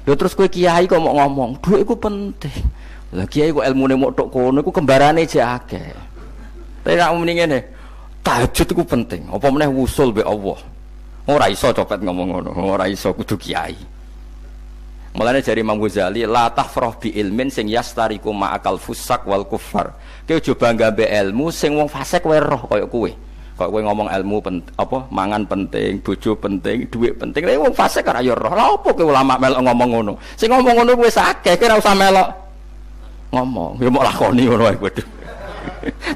Lho terus kowe kiai kok mau ngomong, dhuwit iku penting. Lah kiai kok ilmune mok tok kono iku kembarane jek akeh. Tapi nek muni ngene, tahajud iku penting. Apa meneh wusul mbek Allah. Ora iso copet ngomong ngono, ora iso kudu kiai. Mulane jari Imam Ghazali, la tafrah bi ilmin sing yastariku ma'akal fusak wal kufar. Kowe aja bangga mbek ilmu sing wong fasik wae roh kaya kowe. Kok kowe ngomong ilmu apa mangan penting, bojo penting, dhuwit penting. Lah wong fasik ora ya roh. Lah opo kowe ulama melok ngomong ngono? Sing ngomong ngono wis akeh, kowe ora usah melok ngomong, ya mau lakoni ngono ae kudu.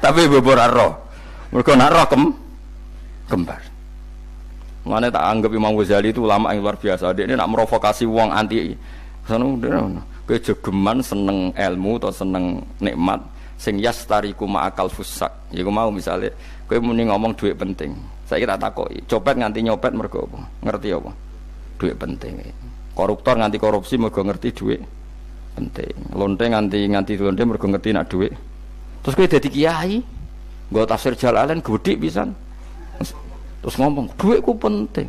Tapi bobor roh. Mergo nak roh kembar. Mane tak anggap Imam Ghazali itu ulama yang luar biasa. Dia ini nak merovokasi wong anti sono kowe jogeman seneng ilmu atau seneng nikmat sing yastariku ma'akal fusak. Ya mau misale kowe muni ngomong duit penting. Saiki tak takoki, copet nganti nyopet mergo apa? Ngerti apa? Duit penting. Koruptor nganti korupsi mergo ngerti duit penting. Lonte nganti lonte mergo ngerti nak dhuwit. Terus kowe dadi kiai, nggo tafsir Jalalain godik pisan. Terus ngomong, dhuwitku penting.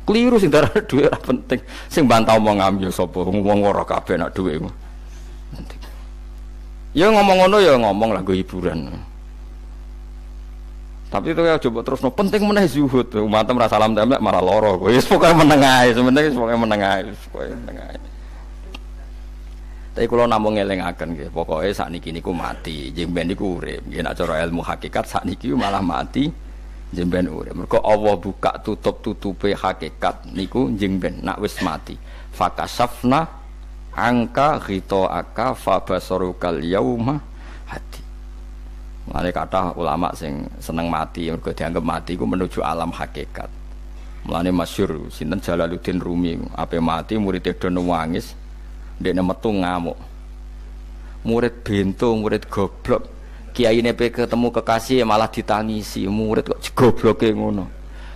Keliru sing darah dhuwit ora penting. Sing bantah omong ya sapa? Wong ora kabeh nak dhuwitku. Penting. Ya ngomong ngono ya ngomong lah nggo hiburan. Tapi itu ya coba terus penting meneh zuhud. Umatem ra salam templek malah lara kowe. Wis pokoke meneng ae, sementing pokoke meneng ae, pokoke meneng ae. Tapi kalau namung ngelingaken nggih, pokoke sakniki niku mati, jemben niku urip. Nggih nek cara ilmu hakikat sakniki malah mati, jemben urip. Mergo Allah buka tutup-tutupe hakikat niku jemben nak wis mati. Fakasafna angka ghitaaka fabasarukal yauma hadi. Mane kathah ulama sing seneng mati mergo dianggap mati iku menuju alam hakikat. Mulane masyhur sinten Jalaluddin Rumi, ape mati murid do nangis. Dekne metu ngamuk. Murid bento, murid goblok. Kiyaine pe ketemu kekasih malah ditangisi. Murid kok gobloke ngono.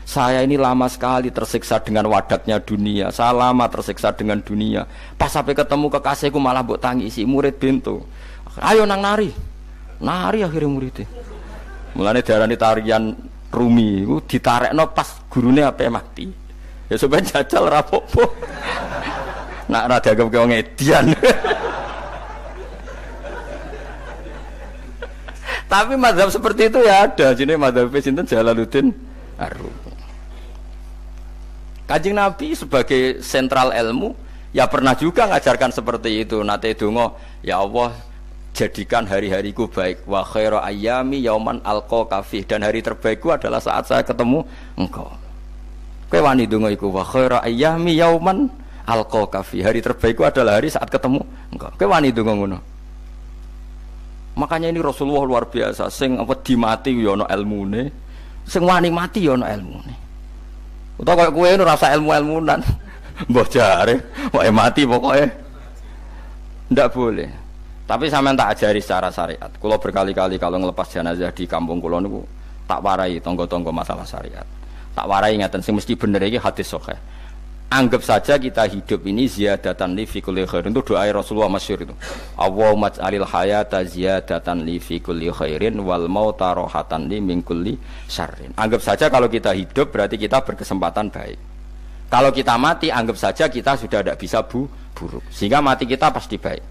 Saya ini lama sekali tersiksa dengan wadatnya dunia. Saya lama tersiksa dengan dunia. Pas sampai ketemu kekasihku malah mbok tangisi. Murid bento. Ayo nang nari. Nari akhirnya muridnya. Mulane diarani tarian Rumi iku ditarekno pas gurune ape mati. Ya sampeyan jajal ora apa-apa. Nak rada dianggap wong edian. Tapi mazhab seperti itu ya ada. Jenenge mazhab sinten Jalaluddin Ar-Rumi. Kanjeng Nabi sebagai sentral ilmu ya pernah juga ngajarkan seperti itu. Nate donga, ya Allah jadikan hari-hariku baik. Wa khairu ayyami yauman alqa kafih, dan hari terbaikku adalah saat saya ketemu engkau. Kowe wani donga iku wa khairu ayyami yauman alqa kafi, hari terbaikku adalah hari saat ketemu engkau. Kowe wani ndonga ngono. Makanya ini Rasulullah luar biasa, sing apa dimati ya ana ilmune, sing wani mati ya ana ilmune. Utawa koyo kowe ora rasa ilmu-ilmunan. Mbah jare, wae mati pokoke. Ndak boleh. Tapi sampean tak ajari secara syariat. Kula berkali-kali kalau ngelepas jenazah di kampung kula niku tak warai tangga-tangga masalah syariat. Tak warai ngaten sing mesti bener iki hadis sahih. Anggap saja kita hidup ini ziyadatan li fi kulli khairin, itu doa Rasulullah masyhur itu. Allahumma ij'alil hayata ziyadatan li fi kulli khairin wal mauta rohatan li min kulli syarrin. Anggap saja kalau kita hidup berarti kita berkesempatan baik. Kalau kita mati anggap saja kita sudah tidak bisa buruk. Sehingga mati kita pasti baik.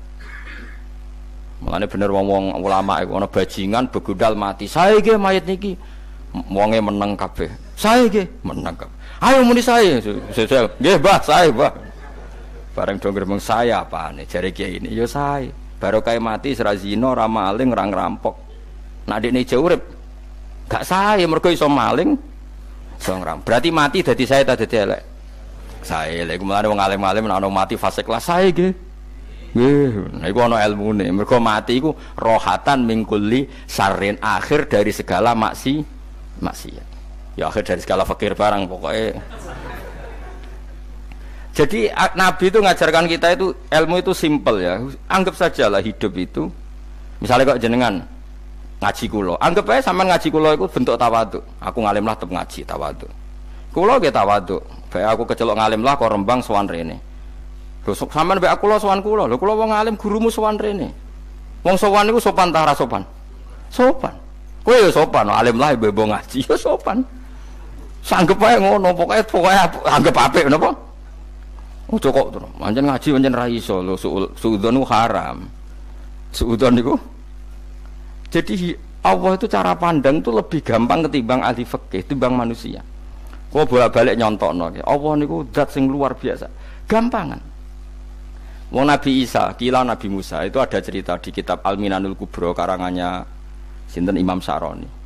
Mulane bener wong-wong ulama iku ana bajingan begudal mati. Saya nggih mayit niki. Wonge meneng kabeh. Saya nggih meneng kabeh. Ayo muni saya. Nggih, Mbah, saya, Mbah. Bareng do gremeng saya apane jare kiai ini. Ya saya. Barokah mati ora zina, ora maling, ora ngrampok. Nek dekne ijo urip gak saya mergo iso maling, iso ngrampok. Berarti mati dadi saya ta dadi elek. Saya lek mulane wong alim-alim nek ana mati fase kelas saya nggih. Nggih, nah iku ana ilmune. Mergo mati iku rohatan mingkuli sarin akhir dari segala maksiat. Ya akhir dari segala fakir barang pokoknya. Jadi Nabi itu ngajarkan kita itu ilmu itu simpel ya. Anggap saja lah hidup itu. Misalnya kok jenengan ngaji kulo, anggap aja sampean ngaji kulo itu bentuk tawaduk. Aku ngalim lah tetep ngaji tawaduk. Kulo ge tawaduk. Bae aku kecelok ngalim lah kok Rembang sowan rene. Lho sampean mbek aku sowan kulo. Lho kulo wong ngalim gurumu sowan rene. Wong sowan niku sopan ta ora sopan? Sopan. Kowe ya sopan, alim lah bebo ngaji ya sopan. Sanggep ae ngono, pokoke anggap apik napa? Ojo kok terus. Pancen ngaji pancen ra iso lho, suudzon ku haram. Suudzon niku. Jadi Allah itu cara pandang itu lebih gampang ketimbang ahli fikih, ketimbang manusia. Kok bolak-balik nyontokno. Allah niku zat sing luar biasa. Gampangan. Wong Nabi Isa, kila Nabi Musa itu ada cerita di kitab Al-Minanul Kubra karangannya sinten Imam Saroni.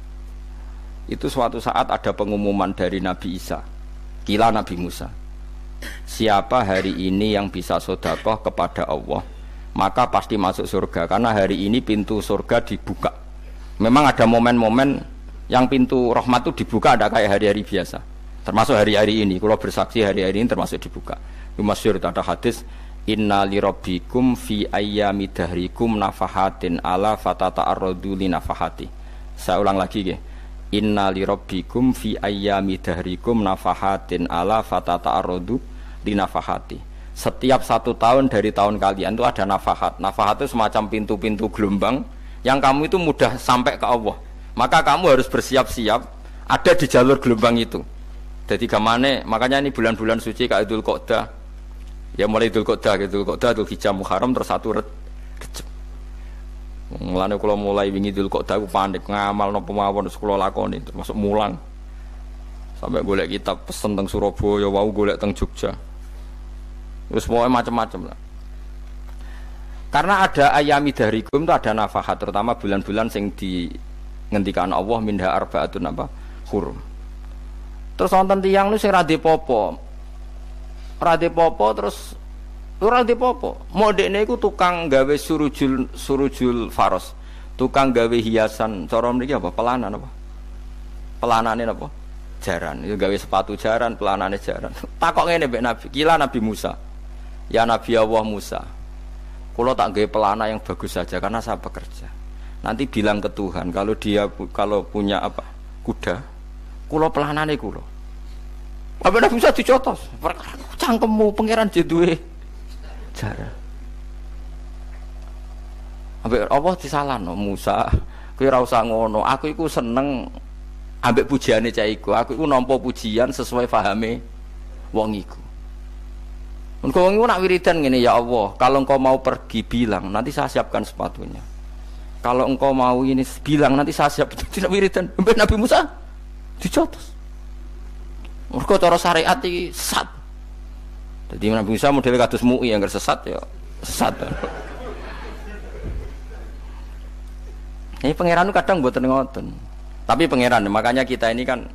Itu suatu saat ada pengumuman dari Nabi Isa, kila Nabi Musa. Siapa hari ini yang bisa sedekah kepada Allah, maka pasti masuk surga. Karena hari ini pintu surga dibuka. Memang ada momen-momen yang pintu rahmat itu dibuka, ada kayak hari-hari biasa. Termasuk hari-hari ini. Kalau bersaksi hari-hari ini termasuk dibuka. Itu masyhur ada hadis, Inna li rabbikum fi ayyami dahrikum nafahatin ala fatata'arradu li nafahati. Saya ulang lagi ya. Inna li rabbikum fi ayyami dahrikum nafahatin ala fatata'arradu li nafahati. Setiap 1 tahun dari tahun kalian itu ada nafahat. Nafahat itu semacam pintu-pintu gelombang yang kamu itu mudah sampai ke Allah. Maka kamu harus bersiap-siap ada di jalur gelombang itu. Jadi gamane, makanya ini bulan-bulan suci kayak Dzul Qa'dah. Ya mulai Dzul Qa'dah, Dzul Hijjah, Muharram terus 1 Rejab. Mulane kula mulai wingi Dzul Qa'dah aku panik ngamal napa mawon kula lakoni termasuk mulang. Sampai golek kitab pesen teng Surabaya, wau golek teng Jogja. Terus mau macam-macam lah. Karena ada ayami dahrikum itu ada nafahat, terutama bulan-bulan sing di ngendikan Allah minha arbaatun apa hurum. Terus wonten tiyang lu sing ra dipopo. Ra dipopo terus ora dipopo. Modekne iku tukang gawe surujul faros. Tukang gawe hiasan cara mriki apa? Pelanan apa? Pelanane apa? Jaran. Itu gawe sepatu jaran, pelanane jaran. Takok ngene mbek Nabi, kila Nabi Musa. Ya Nabi Allah Musa. Kula tak gawe pelana yang bagus saja karena saya bekerja. Nanti bilang ke Tuhan kalau punya apa? Kuda. Kula pelanane kula. Apa Nabi Musa dicotos? Cangkemmu pangeran jeduwe jaran. Ambek apa disalahno Musa, kowe ora usah ngono. Aku iku seneng ambek pujiane cah iku. Aku iku nampa pujian sesuai pahame wong iku. Engko wong iku nak wiridan ngene, ya Allah, kalau engkau mau pergi bilang, nanti saya siapkan sepatunya. Kalau engkau mau ini bilang, nanti saya siap. Tidak wiridan. Ambek Nabi Musa dicotos. Mergo cara syariat iki sesat. Jadi Nabi Musa model kados MUI yang sesat ya sesat. Ini pangeran kadang buat ngoten. Tapi pangeran, makanya kita ini kan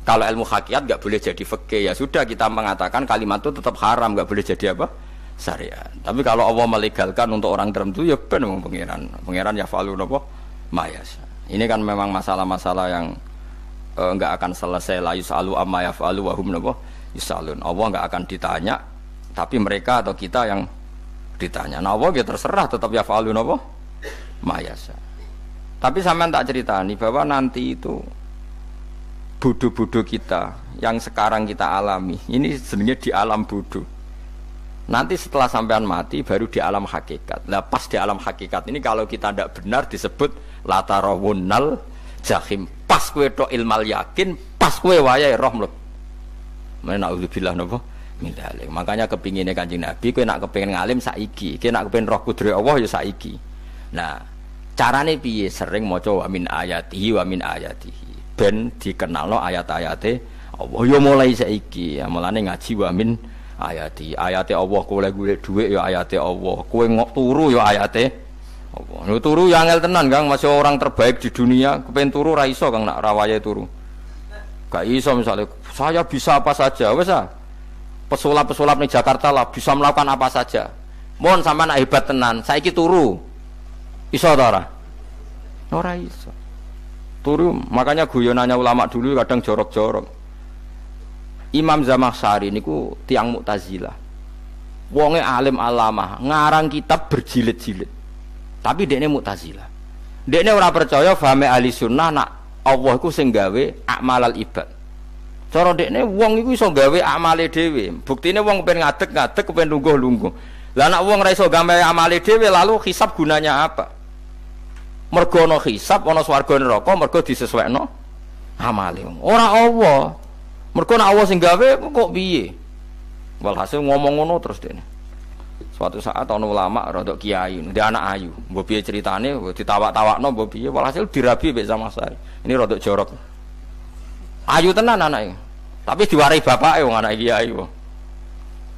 kalau ilmu hakikat nggak boleh jadi fikih, ya sudah kita mengatakan kalimat itu tetap haram, nggak boleh jadi apa syariat. Tapi kalau Allah melegalkan untuk orang tertentu ya benar pangeran. Pangeran ya falu apa mayas. Ini kan memang masalah-masalah yang nggak akan selesai. La yusalu amma yafalu wa hum napa yusalun. Allah nggak akan ditanya, tapi mereka atau kita yang ditanya. Nah Allah ya terserah tetap yafalu napa mayas. Tapi sampean tak ceritani bahwa nanti itu bodoh-bodoh kita yang sekarang kita alami ini sebenarnya di alam bodoh. Nanti setelah sampean mati baru di alam hakikat. Nah pas di alam hakikat ini kalau kita tidak benar disebut latarawunnal jahim. Pas kowe tok ilmal yakin, pas kowe wayahe roh mlebu. Mana naudzubillah napa min dzalik. Makanya kepinginnya Kanjeng Nabi kowe nak kepengin ngalim saiki, kowe nak kepengin roh kudrat Allah ya saiki. Nah, carane piye? Sering maca wa min ayatihi wa min ayatihi. Ben dikenalno ayat-ayate Allah ya mulai saiki. Ya mulane ngaji wa min ayati. Ayate Allah kowe golek dhuwit ya ayate Allah. Kowe ngok turu ya ayate Allah. Lho turu ya angel tenan, Kang. Masih orang terbaik di dunia, kepen turu ra iso Kang nak rawaye turu. Gak iso misalnya saya bisa apa saja wis ah. Pesulap-pesulap ning Jakarta lah bisa melakukan apa saja. Mohon sampean hebat tenan, saiki turu. Iso ta ora? Ora iso. Turu, makanya guyonannya ulama dulu kadang jorok-jorok. Imam Zamakhsyari niku tiang Mu'tazilah. Wonge alim alamah, ngarang kitab berjilid-jilid. Tapi dekne Mu'tazilah. Dekne ora percaya fahame ahli sunnah nak Allah iku sing gawe akmalal ibad. Cara dekne wong iku iso gawe amale dhewe. Buktine wong kepen ngadeg-ngadeg, kepen lungguh-lungguh. Lah nek wong ora iso gawe amale dhewe lalu hisab gunanya apa? Mergo ana hisab ana swarga neraka mergo disesuaikno amale. Ora Allah. Mergo nek Allah sing gawe kok piye? Walhasil ngomong ngono terus dene. Suatu saat ana ulama rada kiai, ndek anak ayu. Mbok piye critane ditawak-tawakno mbok piye walhasil dirabi mek Zamakhsyari. Ini rada jorok. Ayu tenan anake. Tapi diwarai bapake wong anak kiai kok.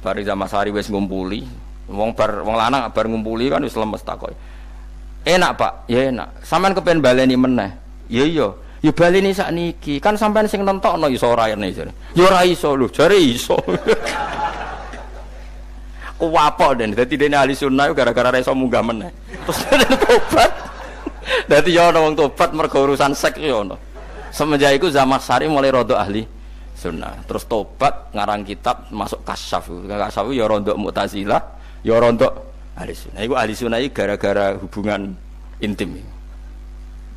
Bari Zamakhsyari wis ngumpuli, wong lanang bar ngumpuli kan wis lemes takoki. Enak Pak, ya enak. Sampean kepen baleni meneh. Ya iya. Ya baleni sakniki. Kan sampean sing nentokno iso ora rene jare. Ya ora iso lho, jare iso. Kuwapok den. Dadi dene ahli sunnah gara-gara ora iso munggah meneh. Terus tobat. Dadi ya ana wong tobat mergo urusan seks ya ana. Semenjak iku Zamakhsyari mulai rada ahli sunnah. Terus tobat ngarang kitab masuk kasyaf. Kasyaf ya rada Mu'tazilah, ya rada ahli sunnah. Iku ahli sunnah gara-gara hubungan intim.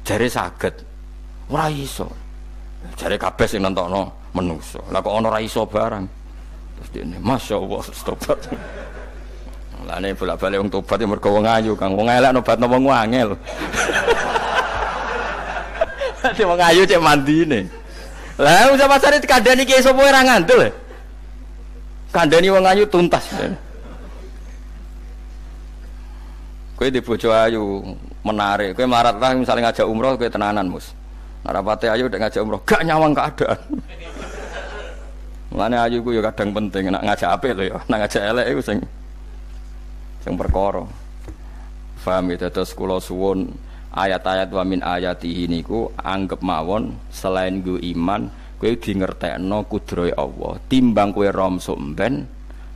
Jare saged. Ora iso. Jare kabeh sing nentokno menungso. Lah kok ana ora iso barang. Terus dene masyaallah tobat. Lah nek bolak-balik wong tobat ya mergo wong ayu, Kang. Wong elek nobatno wong angel. Dadi wong ayu cek mandine. Lah wong Zamakhsyari dikandani ki sapa ora ngandel. Kandani wong ayu tuntas. Kowe di bojo ayu menarik, kowe melarat lah misalnya ngajak umroh kowe tenanan mus. Narapate ayu udah ngajak umroh gak nyawang keadaan. Mulane ayu ku ya kadang penting nak ngajak apik lho ya, nak ngajak elek iku sing perkara. Paham ya terus kula suwun ayat-ayat wa min ayatihi niku anggap mawon selain go iman kowe di ngertekno kudrohe Allah. Timbang kowe rom somben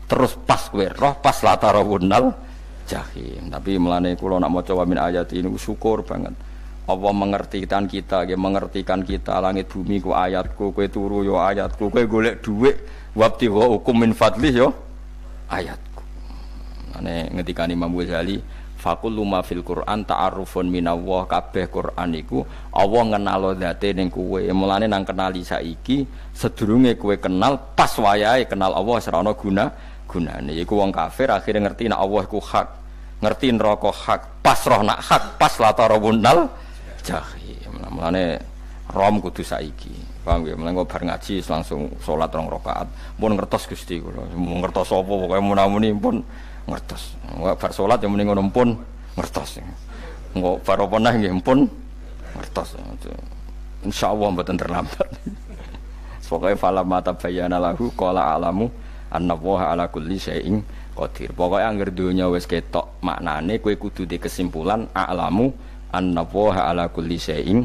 terus pas kowe roh pas latarawunnal jahim. Tapi melane kula nak maca wa min ayati niku syukur banget. Allah mengertikan kita, dia mengertikan kita langit bumi ku ayatku, kowe turu yo ayatku, kowe golek dhuwit wabti wa hukum min fadlih yo ayatku. Ane ngendikane Imam Ghazali, faqul luma fil Qur'an ta'arufun minallah, kabeh Qur'an iku Allah ngenalo zate ning kowe. Mulane nang kenali saiki sedurunge kowe kenal pas wayahe kenal Allah ora ana gunane. Iku wong kafir akhire ngerti nek Allah iku hak, ngerti neraka hak, pas roh nak hak, pas latarawunnal jahim. Mulane rom kudu saiki. Paham ya? Mulane bar ngaji langsung salat 2 rakaat. Pun ngertos Gusti kula. Mun ngertos apa pokoke munamuni pun ngertos. Bar salat ya muni ngono pun ngertos. Engko bar apa neh nggih pun ngertos. Insyaallah mboten terlambat. Pokoke fala mata bayana lahu qala alamu annallaha ala kulli syai'in qadir. Pokoke anggere donya wis ketok maknane kowe kudu di kesimpulan alamu annallaha ala kulli syai'in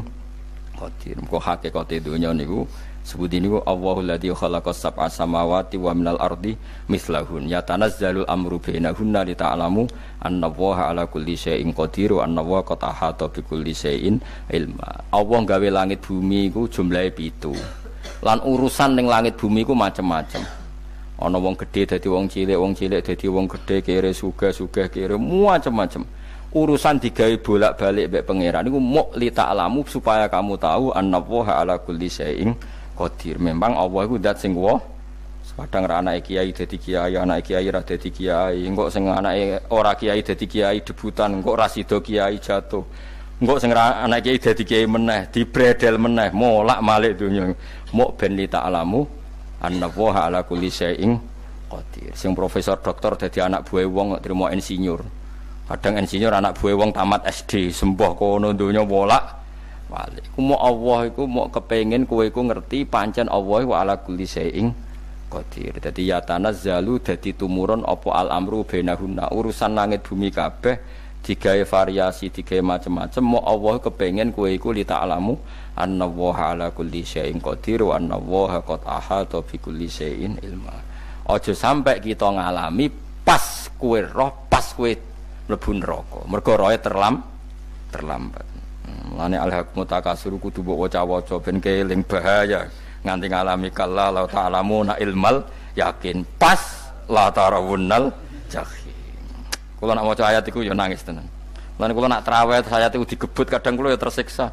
qadir. Kok hakikate donya niku sebut niku Allahul ladzi khalaqas sab'a samawati wa minal ardi mislahun yatanazzalul amru bainahunna li ta'lamu annallaha ala kulli syai'in qadir wa annallaha qad ahata bi kulli syai'in ilma. Allah gawe langit bumi iku jumlahe 7. Lan urusan ning langit bumi iku macam-macam. Ana wong gedhe dadi wong cilik dadi wong gedhe, kere sugih kere macam-macam. Urusan digawe bolak-balik mbek pangeran niku muk li ta'lamu supaya kamu tahu annallaha ala kulli syai'in qadir. Memang Allah iku zat sing kadang ra anake kiai dadi kiai, anake kiai ra dadi kiai, engko sing anake ora kiai dadi kiai debutan, engko ra sida kiai jatuh. Engko sing ra anake kiai dadi kiai meneh, dibredel meneh, molak-malik donya. Mok ben li ta'lamu annallaha ala kulli syai'in qadir. Sing profesor doktor dadi anak buah wong trimo insinyur. Kadang insinyur anak buah wong tamat SD, sembah kono donya molak-malik. Ku mok Allah iku mok kepengin kowe iku ngerti pancen Allah wa ala kulli syai'in qadir. Dadi ya tanazzalu dadi tumurun apa al amru bainahunna, urusan langit bumi kabeh digawe variasi, digawe macam-macam. Mo Allah kepengin kowe iku li ta'lamu annallaha ala kulli syai'in qadir wa annallaha qad ahata bi kulli syai'in ilma. Aja sampai kita ngalami pas kowe roh, pas kowe mlebu neraka. Mergo roe terlambat. Mulane al-haqmu takasur kudu mbok waca-waca ben keling bahaya. Nganti ngalami kalla la ta'lamuna ilmal yakin pas la tarawunnal jahim. Kula nak maca ayat iku ya nangis tenan. Lan kula nak traweh ayat iku digebut kadang kula ya tersiksa.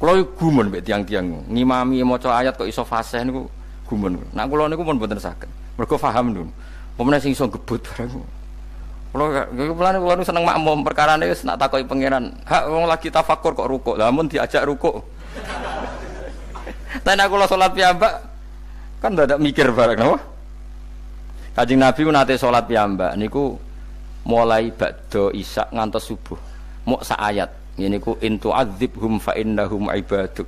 Kula gumun mbek tiang-tiang ngimami maca ayat kok iso fasih niku gumun. Nak kula niku pun mboten saged. Mergo paham lho. Pemene sing iso gebut barang. Kula seneng makmum perkarane wis nak takoki pangeran. Hak wong lagi tafakur kok rukuk. Lah mun diajak rukuk tapi aku sholat piyambak kan tidak mikir bareng napa? Kanjeng Nabi ku nate sholat piyambak niku mulai ba'da isya ngantos subuh. Mok sak ayat. Ngene niku in tu'adzibhum fa innahum ibaduk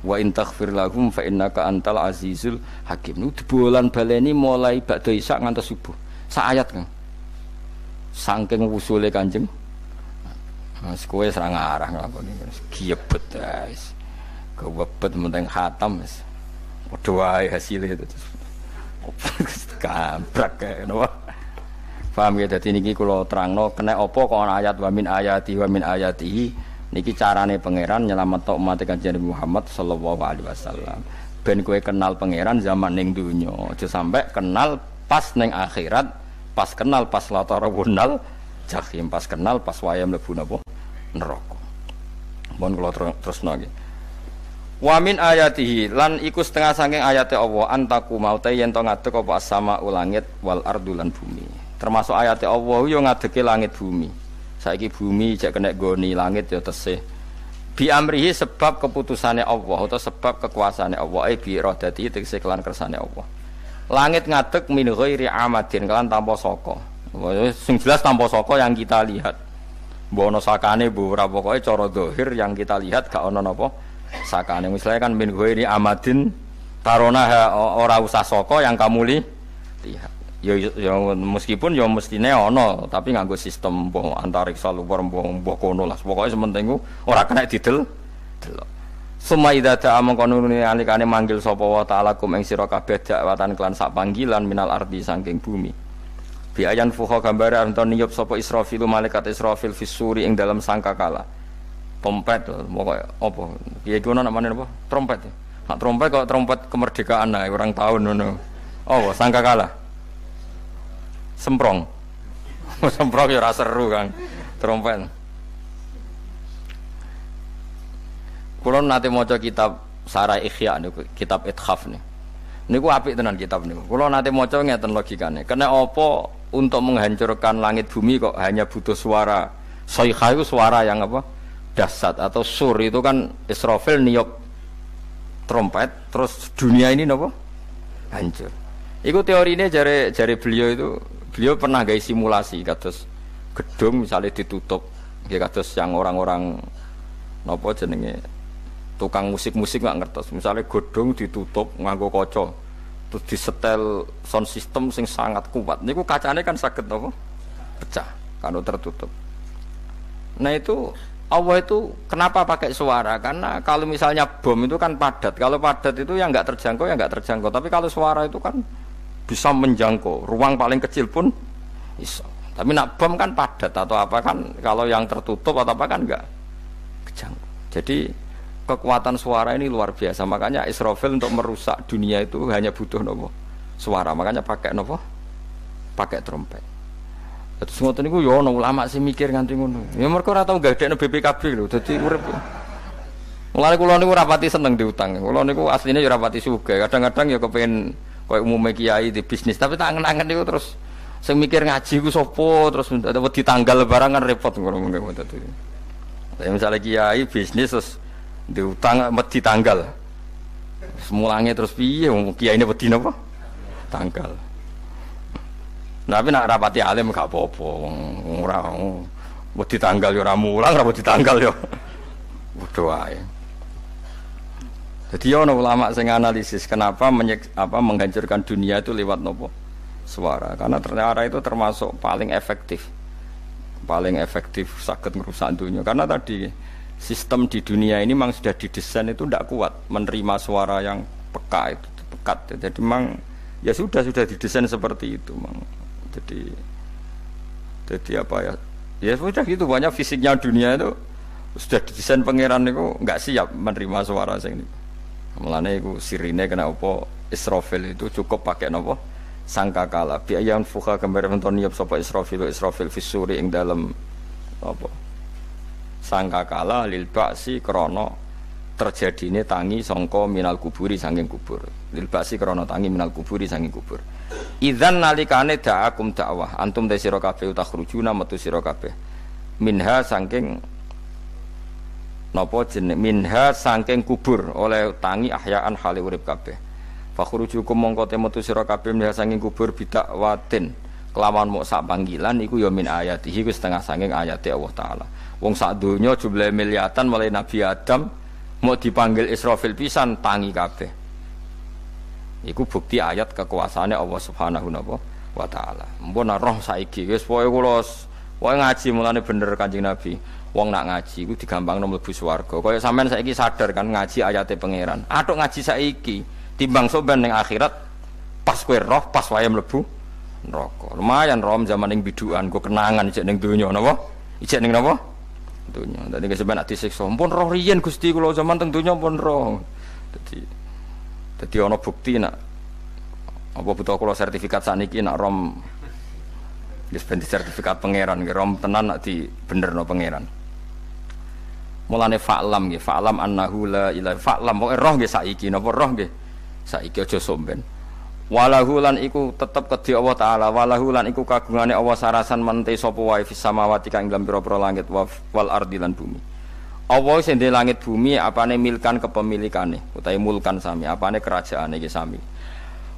wa in taghfir lahum fa innaka antal azizul hakim. Niku dibolan baleni mulai ba'da isya ngantos subuh. Sak ayat kan. Saking usule Kanjeng. Mas kowe serang arah nglakoni giebet guys. Kewebet menteng khatam wis. Padha wae hasile itu. Kabrak kae napa. Paham ya dadi niki kula terangno kena apa kok ana ayat wa min ayatihi niki carane pangeran nyelametno umat Kanjeng Muhammad sallallahu alaihi wasallam. Ben kowe kenal pangeran zaman ning donya, aja sampe kenal pas ning akhirat, pas kenal pas latarawunal jahim, pas kenal pas wae mlebu napa neraka. Mun kula terusno nggih. Wa min ayatihi lan iku setengah saking ayate Allah antaku maute yen to ngadeg apa as-sama langit wal ardu lan bumi. Termasuk ayate Allah yo ngadege langit bumi. Saiki bumi jek kena goni langit yo tesih. Bi amrihi sebab keputusane Allah atau sebab kekuasaane Allah bi iradati tegese kelan kersane Allah. Langit ngadeg min ghairi amadin kelan tanpa saka. Sing jelas tanpa saka yang kita lihat. Mbok ana sakane mbok ora pokoke cara zahir yang kita lihat gak ana napa sakane. Misalnya kan min ghairi amadin tarona ora usah saka yang kamu lihat. Ya meskipun ya mestine ana tapi nganggo sistem mbah antariksa luar mbah kono lah. Pokoke sementing ora kena didel. Suma idza ta'a mangkonune alikane manggil sapa wa ta'ala kum ing sira kabeh dakwatan kelan sak panggilan minal ardi saking bumi. Bi ayan fuha gambare anton niyup sapa Israfil malaikat Israfil fisuri ing dalam sangkakala. Trompet pokoke apa? Piye iku namane apa? Trompet. Nek trompet kok trompet kemerdekaan ae orang tahun ngono. Oh, sangkakala. Semprong. Semprong ya ora seru kan. Trompet. Kulo nate maca kitab Sarah Ikhya niku, kitab Ithaf niku. Niku apik tenan kitab niku. Kulo nate maca ngeten logikane. Kena apa untuk menghancurkan langit bumi kok hanya butuh suara. Sayha itu suara yang apa? Dahsyat atau sur itu kan Israfil niup trompet terus dunia ini napa? Hancur. Iku teorine jare beliau itu beliau pernah gawe simulasi kados gedung misalnya ditutup nggih kados yang orang-orang napa jenenge tukang musik-musik nggak ngertos misalnya gedung ditutup nganggo kaca terus disetel sound system sing sangat kuat niku kacane kan saged napa pecah kalau tertutup. Nah itu Allah itu kenapa pakai suara? Karena kalau misalnya bom itu kan padat. Kalau padat itu yang nggak terjangkau, ya nggak terjangkau. Tapi kalau suara itu kan bisa menjangkau. Ruang paling kecil pun bisa. Tapi nak bom kan padat atau apa kan? Kalau yang tertutup atau apa kan nggak kejangkau. Jadi kekuatan suara ini luar biasa. Makanya Israfil untuk merusak dunia itu hanya butuh nopo suara. Makanya pakai nopo, pakai trompet. Terus ngoten niku yo ana ulama sing mikir nganti ngono. Ya mergo ora tau gadekno BPKB lho, dadi urip. Mulane kula niku rapati seneng diutang. Kula niku asline ya rapati sugih. Kadang-kadang ya kepengin koyo umume kiai di bisnis, tapi tak angen-angen niku terus sing mikir ngaji ku sapa terus wedi tanggal barang kan repot ngono mengko dadi. Lah misale kiai bisnis terus diutang wedi tanggal. Semulange terus piye wong kiyaine wedi napa? Tanggal. Tapi nak rapati alim gak apa-apa wong ora wedi tanggal ya ora mulang, ora wedi tanggal ya. Padha wae. Jadi ono ulama sing analisis kenapa menghancurkan dunia itu lewat nopo? Suara. Karena ternyata itu termasuk paling efektif. Paling efektif sakit merusak dunia. Karena tadi sistem di dunia ini memang sudah didesain itu tidak kuat menerima suara yang peka itu pekat. Jadi memang ya sudah didesain seperti itu, memang. Jadi apa ya? Ya sudah gitu, banyak fisiknya dunia itu sudah didesain pangeran itu nggak siap menerima suara sing ini. Mulane iku sirine kena apa Israfil itu cukup pakai napa sangkakala bi ayan fuha gambar menton niap sapa Israfil fisuri ing dalem apa sangkakala lil ba'si krana terjadine tangi sangka minal kuburi saking kubur lil ba'si krana tangi minal kuburi saking kubur idzan nalikane da'akum dakwah antum te sira kabeh takhrujuna metu sira kabeh minha saking napa jeneng minha saking kubur oleh tangi ahyaan hale urip kabeh fakhrujukum mongko metu sira kabeh minha saking kubur bidakwatin kelawan mok sak panggilan iku ya min ayatihi ku setengah saking ayate Allah taala wong sak donya jumlahe miliatan mulai Nabi Adam mau dipanggil Israfil pisan tangi kabeh iku bukti ayat kekuasaane Allah Subhanahu wa taala mpun roh saiki wis pokoke kula ngaji mulane bener Kanjeng Nabi. Wong nak ngaji iku digampangno mlebu swarga. Kaya sampean saiki sadar kan ngaji ayate pangeran. Atuk ngaji saiki timbang soban ning akhirat pas kowe roh pas wae mlebu neraka. Lumayan rom zaman ning bidukan kok kenangan ijek ning donya napa? Ijek ning napa? Donya. Dadi sampean nak disiksa. Pun roh riyen Gusti kula zaman teng donya pun roh. Dadi ana bukti nak apa butuh kula sertifikat saniki nak rom wis ben sertifikat pangeran rom tenan nak di benerno pangeran. Mulane fa'lam nggih, fa'lam annahu la ilaha fa'lam pokoke roh nggih saiki napa roh nggih. Saiki aja somben. Walahu lan iku tetep kedhi Allah taala, walahu lan iku kagungane Allah sarasan mente sapa wae fis samawati kang ing pira-pira langit wal ardi lan bumi. Allah sing ndek langit bumi apane milkan kepemilikane utawi mulkan sami, apane kerajaane iki sami.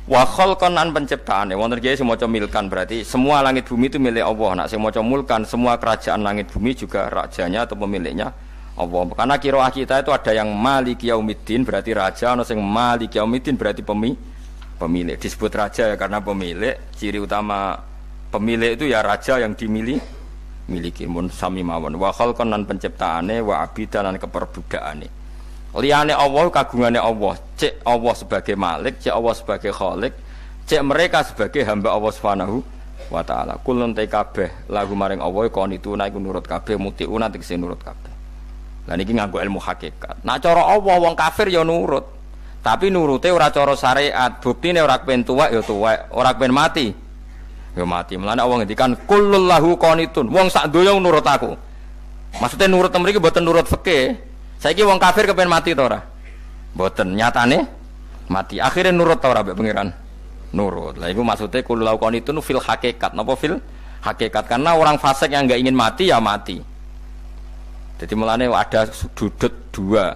Wa khalqan an penciptaane wonten kiye sing maca milkan berarti semua langit bumi itu milik Allah. Nek sing maca mulkan semua kerajaan langit bumi juga rajanya atau pemiliknya Allah. Karena qiraah kita itu ada yang Maliki Yaumiddin berarti raja, ana sing Maliki Yaumiddin berarti pemilik. Disebut raja ya karena pemilik. Ciri utama pemilik itu ya raja yang miliki mun sami mawon. Wa khalqan lan penciptaane wa abidan lan keperbudakane. Liyane Allah kagungane Allah. Cek Allah sebagai Malik, cek Allah sebagai Khalik, cek mereka sebagai hamba Allah Subhanahu wa taala. Kulun te kabeh lagu maring Allah konituna iku nurut kabeh mutiuna tegese nurut kabeh. Lah niki nganggo ilmu hakikat. Nah cara Allah wong kafir ya nurut. Tapi nurute ora cara syariat. Buktine ora kepen tuwek ya tuwek, ora kepen mati ya mati. Mulane Allah ngendikan kullul lahu qanitun. Wong sak donya nurut aku. Maksudnya nurut mriki mboten nurut fikih. Saiki wong kafir kepen mati ta ora? Mboten, nyatane mati. Akhire nurut ta ora mbek pangeran? Nurut. Lah iku maksudnya kullul lahu qanitun fil hakikat. Napa fil hakikat? Karena orang fasik yang enggak ingin mati ya mati. Jadi mulane ada sudut dua.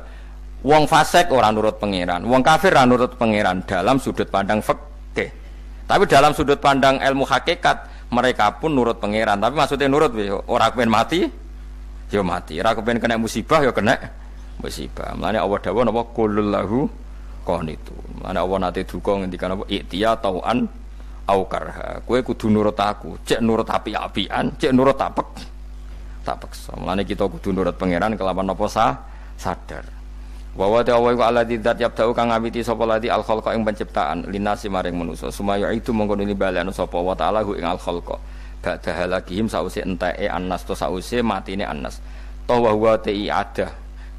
Wong fasik ora nurut pangeran, wong kafir ora nurut pangeran dalam sudut pandang fikih. Tapi dalam sudut pandang ilmu hakikat mereka pun nurut pangeran. Tapi maksudnya nurut ora kepen mati, ya mati. Ora kepen kena musibah ya kena musibah. Mulane Allah dawuh napa qulul lahu qanitun. Mulane Allah nate duka ngendikan napa iktiya tauan au karha. Kowe kudu nurut aku, cek nurut api-apian, cek nurut tapek. Tak paksa. Mulane kita kudu nurut pangeran kelawan apa sadar. Wa wa ta'ala wa alladzi dzat yabda'u kang ngawiti sapa lati al khalqa ing penciptaan linasi maring manusa. Sumaya itu mongko nuli balen sapa wa ta'ala ing al khalqa. Ba'da halakihim sause enteke annas to sause matine annas. Ta wa huwa ta'iadah.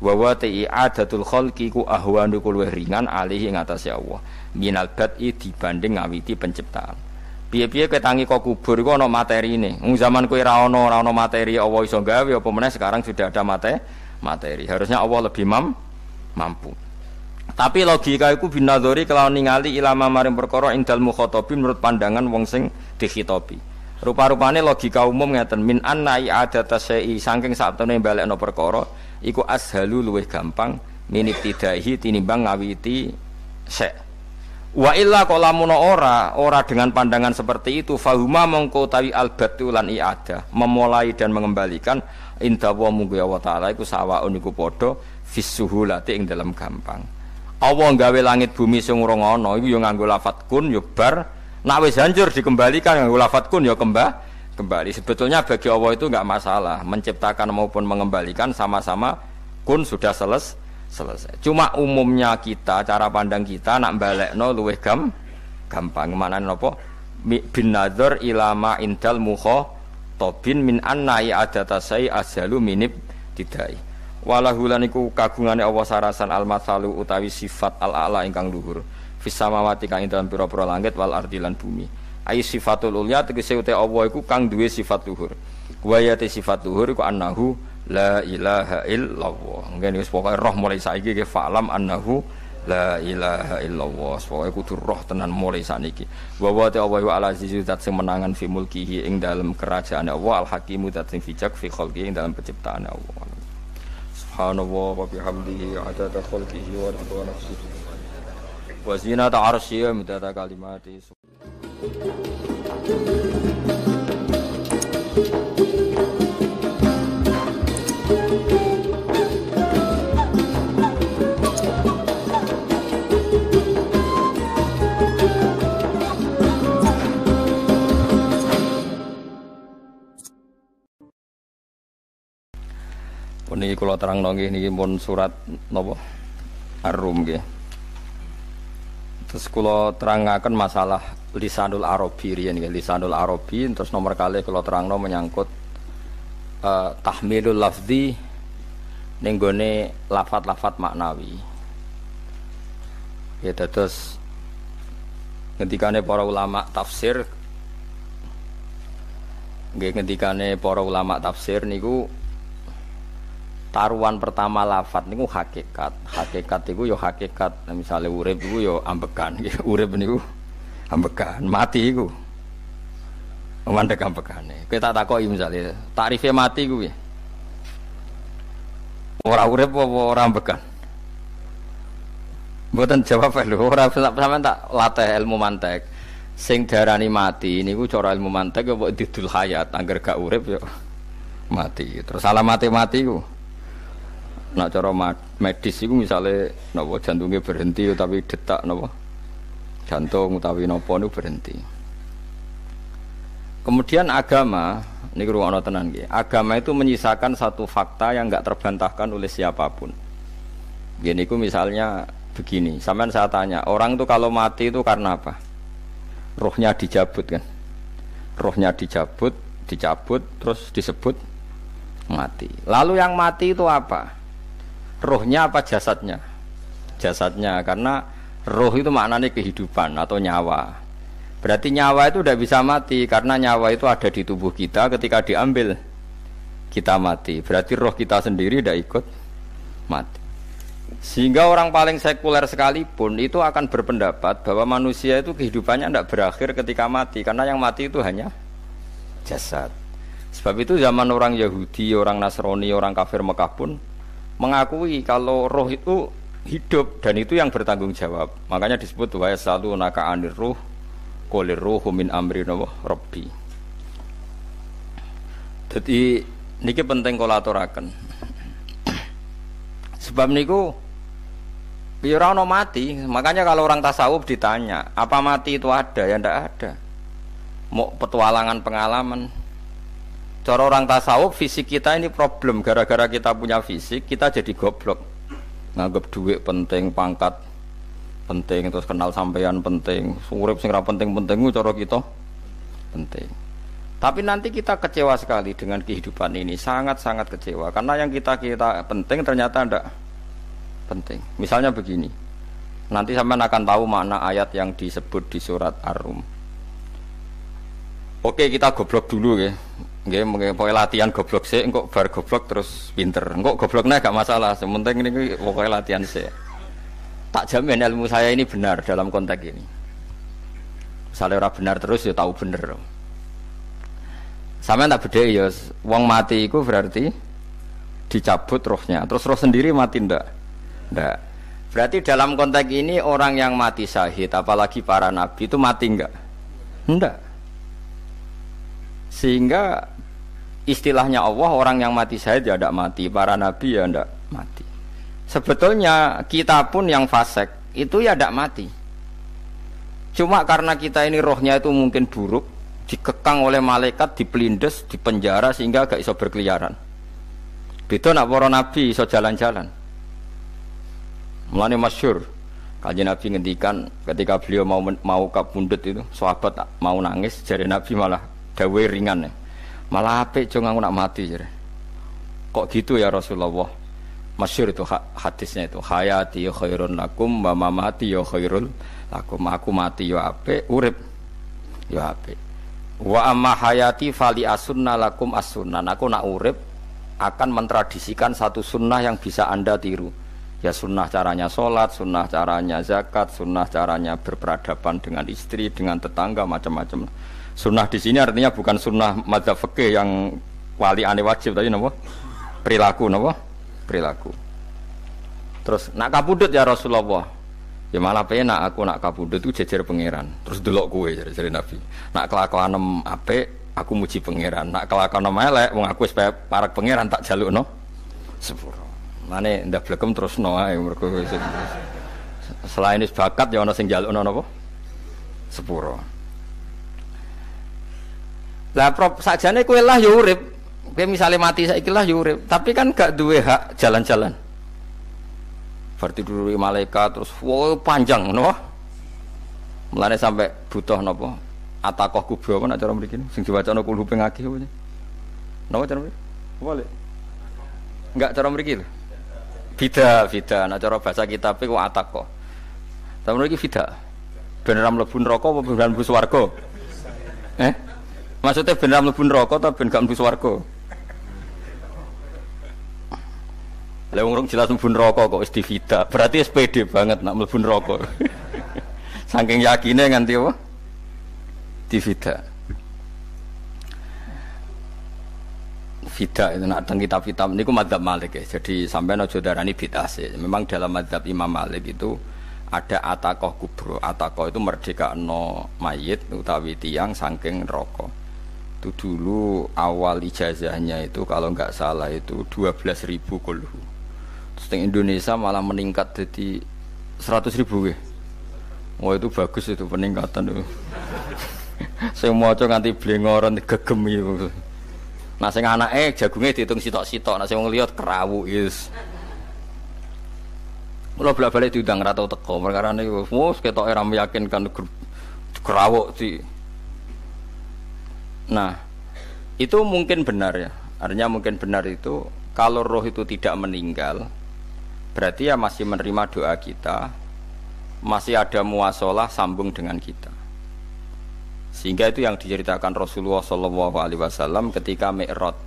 Wa wa ta'iadatul khalqi ku ahwanu luwih ringan alih ing atase Allah. Minal bad'i dibanding ngawiti penciptaan. Piye-piye ketangi kok kubur iku ana materine. Wong zaman kowe ora ana materi Allah iso gawe apa meneh sekarang sudah ada materi. Harusnya Allah lebih mampu. Tapi logika iku binadzori kelawan ningali ilama maring perkara indal mukhatabin menurut pandangan wong sing dikhitobi. Rupa-rupane logika umum ngeten min anna i'adata syai'i saking saktemene balekno perkara iku ashalu luwih gampang minibtidaihi tinimbang ngawiti syai'. Wa illa qalamun ora dengan pandangan seperti itu fahuma mongko tawi albatu lan i'adah memulai dan mengembalikan inda wa munggu Allah taala iku sawaun iku padha fisuhulati ing dalam gampang. Allah gawe langit bumi sing ora ana iku ya nganggo lafat kun ya bar nek wis hancur dikembalikan nganggo lafat kun ya kembali. Sebetulnya bagi Allah itu enggak masalah menciptakan maupun mengembalikan sama-sama kun sudah selesai. Cuma umumnya kita, cara pandang kita nak balekno luwih gampang. Maknane napa? Bin nadzar ilama indal mukhatabin min anna i'adatasai ashalu minib tidai. Walahu lan iku kagungane Allah sarasan al-matsalu utawi sifat al-a'la ingkang luhur. Fis samawati kang ing dalem pira-pira langit wal ardi lan bumi. Ai sifatul ulya tegese uta Allah iku kang duwe sifat luhur. Wa ya sifat luhur iku annahu la ilaha illallah. Ngene wis pokoke roh mulai saiki ke fa'lam annahu la ilaha illallah. Pokoke kudu roh tenan mulai saniki. Wa wa ta wa al-azizu zat sing menangan fi mulkihi ing dalem kerajaane Allah al-hakimu zat sing bijak fi khalqihi ing dalem penciptaane Allah. Subhanallah wa bihamdihi adada khalqihi wa ridha nafsihi wa zinata arsyihi midada kalimati. Niki kula terangno nggih niki pun surat napa Ar-Rum nggih. Terus kula terangaken masalah lisanul arabi riyen nggih, lisanul arabi terus nomor kali kula terangno menyangkut tahmilul lafzi ning gone lafat-lafat maknawi. Ya terus ngendikane para ulama tafsir nggih ngendikane para ulama tafsir niku taruhan pertama lafat niku hakikat. Hakikat iku ya hakikat. Nah, misale urip iku ya ambekan. Urip niku ambekan, mati iku mandek ambekane. Kowe tak takoki misale, takrife mati ku piye? Ora urip apa ora ambekan? Mboten jawab lho, ora sampean tak latih ilmu mantek. Sing diarani mati niku cara ilmu mantek ya kok didul hayat, angger gak urip ya mati. Terus alamate mati ku nak cara medis itu misalnya napa jantungnya berhenti tapi detak napa jantung utawi napa niku berhenti. Kemudian agama niku ruwono tenan nggih. Agama itu menyisakan satu fakta yang enggak terbantahkan oleh siapapun. Nggih niku misalnya begini, sampean saya tanya, orang itu kalau mati itu karena apa? Rohnya dicabut kan. Rohnya dicabut terus disebut mati. Lalu yang mati itu apa? Rohnya apa jasadnya? Jasadnya, karena roh itu maknanya kehidupan atau nyawa. Berarti nyawa itu tidak bisa mati karena nyawa itu ada di tubuh kita, ketika diambil kita mati. Berarti roh kita sendiri tidak ikut mati. Sehingga orang paling sekuler sekalipun itu akan berpendapat bahwa manusia itu kehidupannya tidak berakhir ketika mati, karena yang mati itu hanya jasad. Sebab itu zaman orang Yahudi, orang Nasrani, orang kafir Mekah pun mengakui kalau roh itu hidup dan itu yang bertanggung jawab. Makanya disebut wa yasalunaka 'anir ruh qul ruhu min amri rabbi. Jadi niki penting kula aturaken. Sebab niku ya ora ono mati. Makanya kalau orang tasawuf ditanya, apa mati itu ada? Ya ndak ada. Mau petualangan pengalaman. Cara orang tasawuf fisik kita ini problem, gara-gara kita punya fisik kita jadi goblok. Nganggep duit penting, pangkat penting, terus kenal sampean penting, urip sing ra penting-penting cara kita penting. Tapi nanti kita kecewa sekali dengan kehidupan ini, sangat-sangat kecewa karena yang kita penting ternyata ndak penting. Misalnya begini. Nanti sampean akan tahu makna ayat yang disebut di surat Ar-Rum. Oke, kita goblok dulu ya. Nggih, pokoke latihan goblok sik, engko bar goblok terus pinter. Engko gobloknya gak masalah, sementing ini pokoke latihan sik. Tak jamin ilmu saya ini benar dalam konteks ini. Misalnya orang benar terus ya tahu bener. Sampeyan tak bedheki ya, wong mati iku berarti dicabut rohnya, terus roh sendiri mati ndak? Ndak. Berarti dalam konteks ini orang yang mati syahid, apalagi para nabi itu mati enggak? Ndak. Sehingga istilahnya Allah, orang yang mati syahid ya ndak mati, para nabi ya ndak mati. Sebetulnya kita pun yang fasik itu ya ndak mati. Cuma karena kita ini rohnya itu mungkin buruk, dikekang oleh malaikat, dipelindes, dipenjara sehingga gak iso berkeliaran. Beda nak para nabi iso jalan-jalan. Mulane masyhur Kanjeng Nabi ngendikan ketika beliau mau kabundut itu, sahabat mau nangis, jare Nabi malah dawuhe ringan. Malah apik jo aku nak mati jare. Kok gitu ya Rasulullah? Masyhur itu hadisnya itu, hayati khairun lakum wa mamati ya khairul lakum. Aku mati ya apik, urip ya apik. Wa amma hayati fali asunna lakum as-sunnah. Aku nak urip akan mentradisikan satu sunnah yang bisa Anda tiru. Ya sunnah caranya sholat, sunnah caranya zakat, sunnah caranya berperadaban dengan istri, dengan tetangga, macam-macam. Sunnah di sini artinya bukan sunnah madzhab fikih yang wali ane wajib tadi, napa? Perilaku, napa? Perilaku. Terus nak kabudut ya Rasulullah. Ya malah penak aku nak kabudut itu jejer pangeran. Terus delok kowe jare Nabi. Nak kelakuanem apik aku muji pangeran. Nak kelakuanem elek wong aku wis parek pangeran tak jalukno sepuro. Mane ndak blekem terusno ae mergo selain is bakat ya ana sing njalukno napa? Sepuro. Lah prop sakjane kowe lah ya urip. Kowe misale mati saiki lah ya urip, tapi kan gak duwe hak jalan-jalan. Berarti dulu malaikat terus wow panjang no. Mulane sampai butuh napa? Atakoh kubro apa nak cara mriki sing diwacana kulhu ping akeh apa. Napa cara mriki? Boleh. Enggak cara mriki lho. Fida, nak cara bahasa kitab iku atakoh. Cara mriki fida. Ben ra mlebu neraka apa ben mlebu swarga? Maksudnya ben ra mlebu neraka ta ben gak mlebu swarga? Lah wong jelas mlebu neraka kok wis divida. Berarti wis pede banget nak mlebu neraka. Saking yakine nganti apa? Divida. Vida itu nak teng kitab-kitab niku madzhab Malik ya. Jadi sampean aja darani bid'ah sih. Memang dalam madzhab Imam Malik itu ada atakoh kubro. Atakoh itu merdekakno mayit utawi tiyang saking neraka. Itu dulu awal ijazahnya itu kalau enggak salah itu 12.000 kulhu. Terus di Indonesia malah meningkat jadi 100.000 ya. Oh itu bagus itu peningkatan itu. Saya mau coba nganti blengoran gegem itu. Nah sing anake jagunge diitung sitok-sitok, nah sing wong liya kerawu is. Kula bolak-balik diundang ra tau teko, perkara niku wis ketoke ra meyakinkan kerawuk di. Nah, itu mungkin benar ya. Artinya mungkin benar itu kalau roh itu tidak meninggal, berarti ya masih menerima doa kita, masih ada muasalah sambung dengan kita. Sehingga itu yang diceritakan Rasulullah SAW ketika Mi'raj.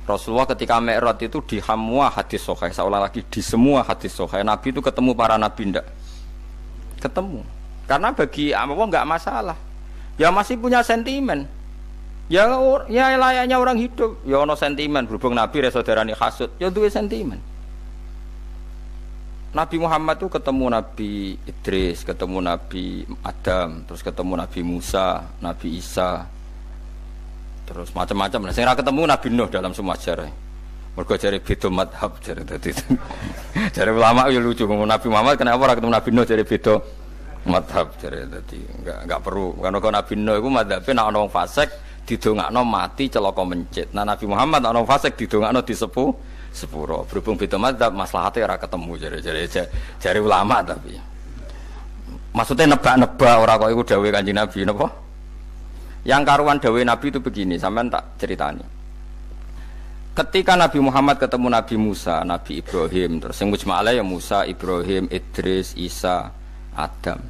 Rasulullah ketika Mi'raj itu di semua hadis sahih, seolah lagi di semua hadis sahih Nabi itu ketemu para nabi ndak? Ketemu. Karena bagi Allah enggak masalah. Ya masih punya sentimen. Ya layaknya orang hidup. Ya ono sentimen berhubung Nabi saudarane hasud, ya duwe sentimen. Nabi Muhammad itu ketemu Nabi Idris, ketemu Nabi Adam, terus ketemu Nabi Musa, Nabi Isa, terus macam-macam. Nah, saya ketemu Nabi Nuh dalam semua sejarah. Mergo jare beda madhab jare dadi. Jare ulama ya lucu ngomong Nabi Muhammad kenapa ora ketemu Nabi Nuh jare beda madhab jare dadi. Enggak perlu. Karena Nabi Nuh iku madhabe nek ana wong fasik didongakno mati celaka mencit. Nah Nabi Muhammad ana wong fasik didongakno disepuh sepuro. Berhubung beda madzhab maslahatnya ora ketemu jare ulama tapi maksudnya nebak-nebak ora kok iku dawuhe Kanjeng Nabi napa? Yang karuan dawuhe Nabi itu begini, sampean tak ceritani. Ketika Nabi Muhammad ketemu Nabi Musa, Nabi Ibrahim, terus sing mujma'ala ya Musa, Ibrahim, Idris, Isa, Adam.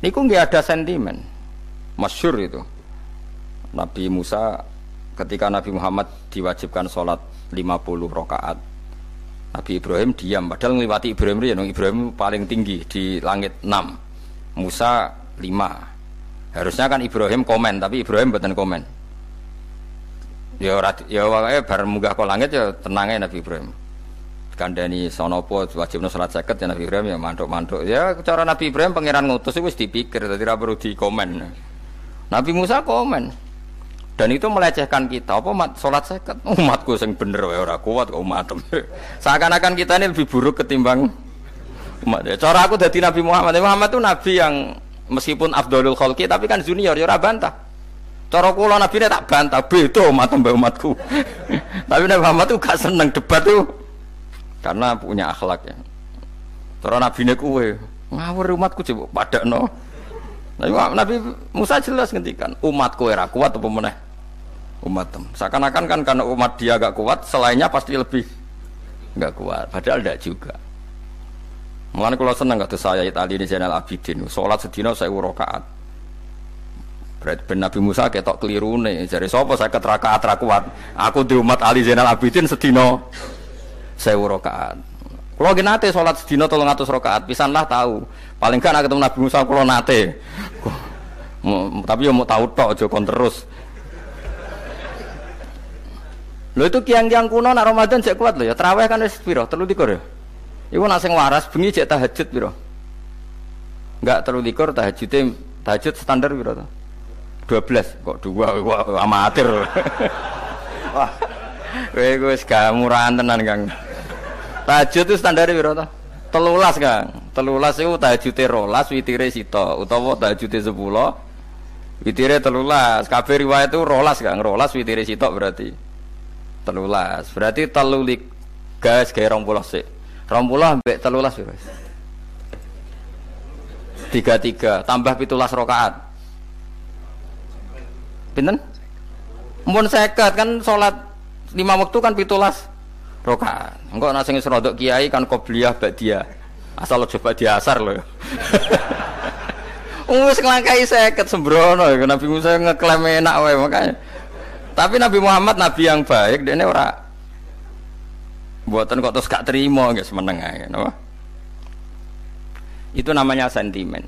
Niku nggih ada sentimen. Masyhur itu. Nabi Musa ketika Nabi Muhammad diwajibkan sholat 50 rakaat, Nabi Ibrahim diam, padahal ngliwati Ibrahim ya, Ibrahim paling tinggi di langit 6, Musa 5. Harusnya kan Ibrahim komen, tapi Ibrahim mboten komen. Ya wae bar munggah ke langit ya tenange Nabi Ibrahim. Kandhani sonopo wajibna salat 50 ya Nabi Ibrahim ya mantuk-mantuk. Ya cara Nabi Ibrahim pangeran ngutus wis dipikir dadi ora perlu dikomen. Nabi Musa komen. Dan itu melecehkan kita. Apa salat 50? Umatku sing bener wae ora kuat kok umatem. Seakan-akan kita ini lebih buruk ketimbang umat. Ya, cara aku dadi Nabi Muhammad. Muhammad itu nabi yang meskipun afdhalul khalqi tapi kan junior ya ora bantah. Cara kula nabine tak bantah beda umat mbak umatku. Tapi Nabi Muhammad tuh gak seneng debat tuh karena punya akhlak ya. Cara nabine kuwe ngawur umatku coba padakno. Nabi Musa jelas ngendikan umatku ora kuat apa meneh umatem. Seakan-akan kan karena umat dia gak kuat, selainnya pasti lebih gak kuat. Padahal tidak juga. Mulane kula seneng kados saya Ali ini Zainal Abidin, salat sedina 1000 rakaat. Berarti ben Nabi Musa ketok kelirune. Jare sapa 50 rakaat ra kuat? Aku di umat Ali Zainal Abidin sedina 1000 rakaat. Kula nggih nate salat sedina 300 rakaat, pisanlah tahu. Paling kan ketemu Nabi Musa kula nate. Tapi yo mau tahu tok aja kon terus. Lho itu kiang-kiang kuno nak Ramadan cek kuat lho ya. Tarawih kan wis piro? 33 ya. Iku nak sing waras bengi cek tahajud piro? Enggak 33 tahajud standar piro to? 12 kok 2 kok amatir. Wah. Kowe wis gak murahan tenan, Kang. Tahajud itu standar piro to? 13, Kang. 13 iku tahajude 12, witire sita utawa tahajude 10, witire 13. Kabeh riwayat itu 12, Kang. 12 witire sita berarti 13. Berarti 3 gas gawe 20 sik. 20 ambek 13 piro? 33 tambah 17 rakaat. Pinten? Mun 50 kan salat 5 waktu kan 17 rakaat. Engko ana sing wis rodok kiai kan qobliyah ba'diyah. Asal coba diasar lho. Wis nglangkai 50 sembrono ya Nabi Musa ngeklaim enak wae makanya. Tapi Nabi Muhammad nabi yang baik, dene ora mboten kok terus gak terima nggih semeneng ae napa. Itu namanya sentimen.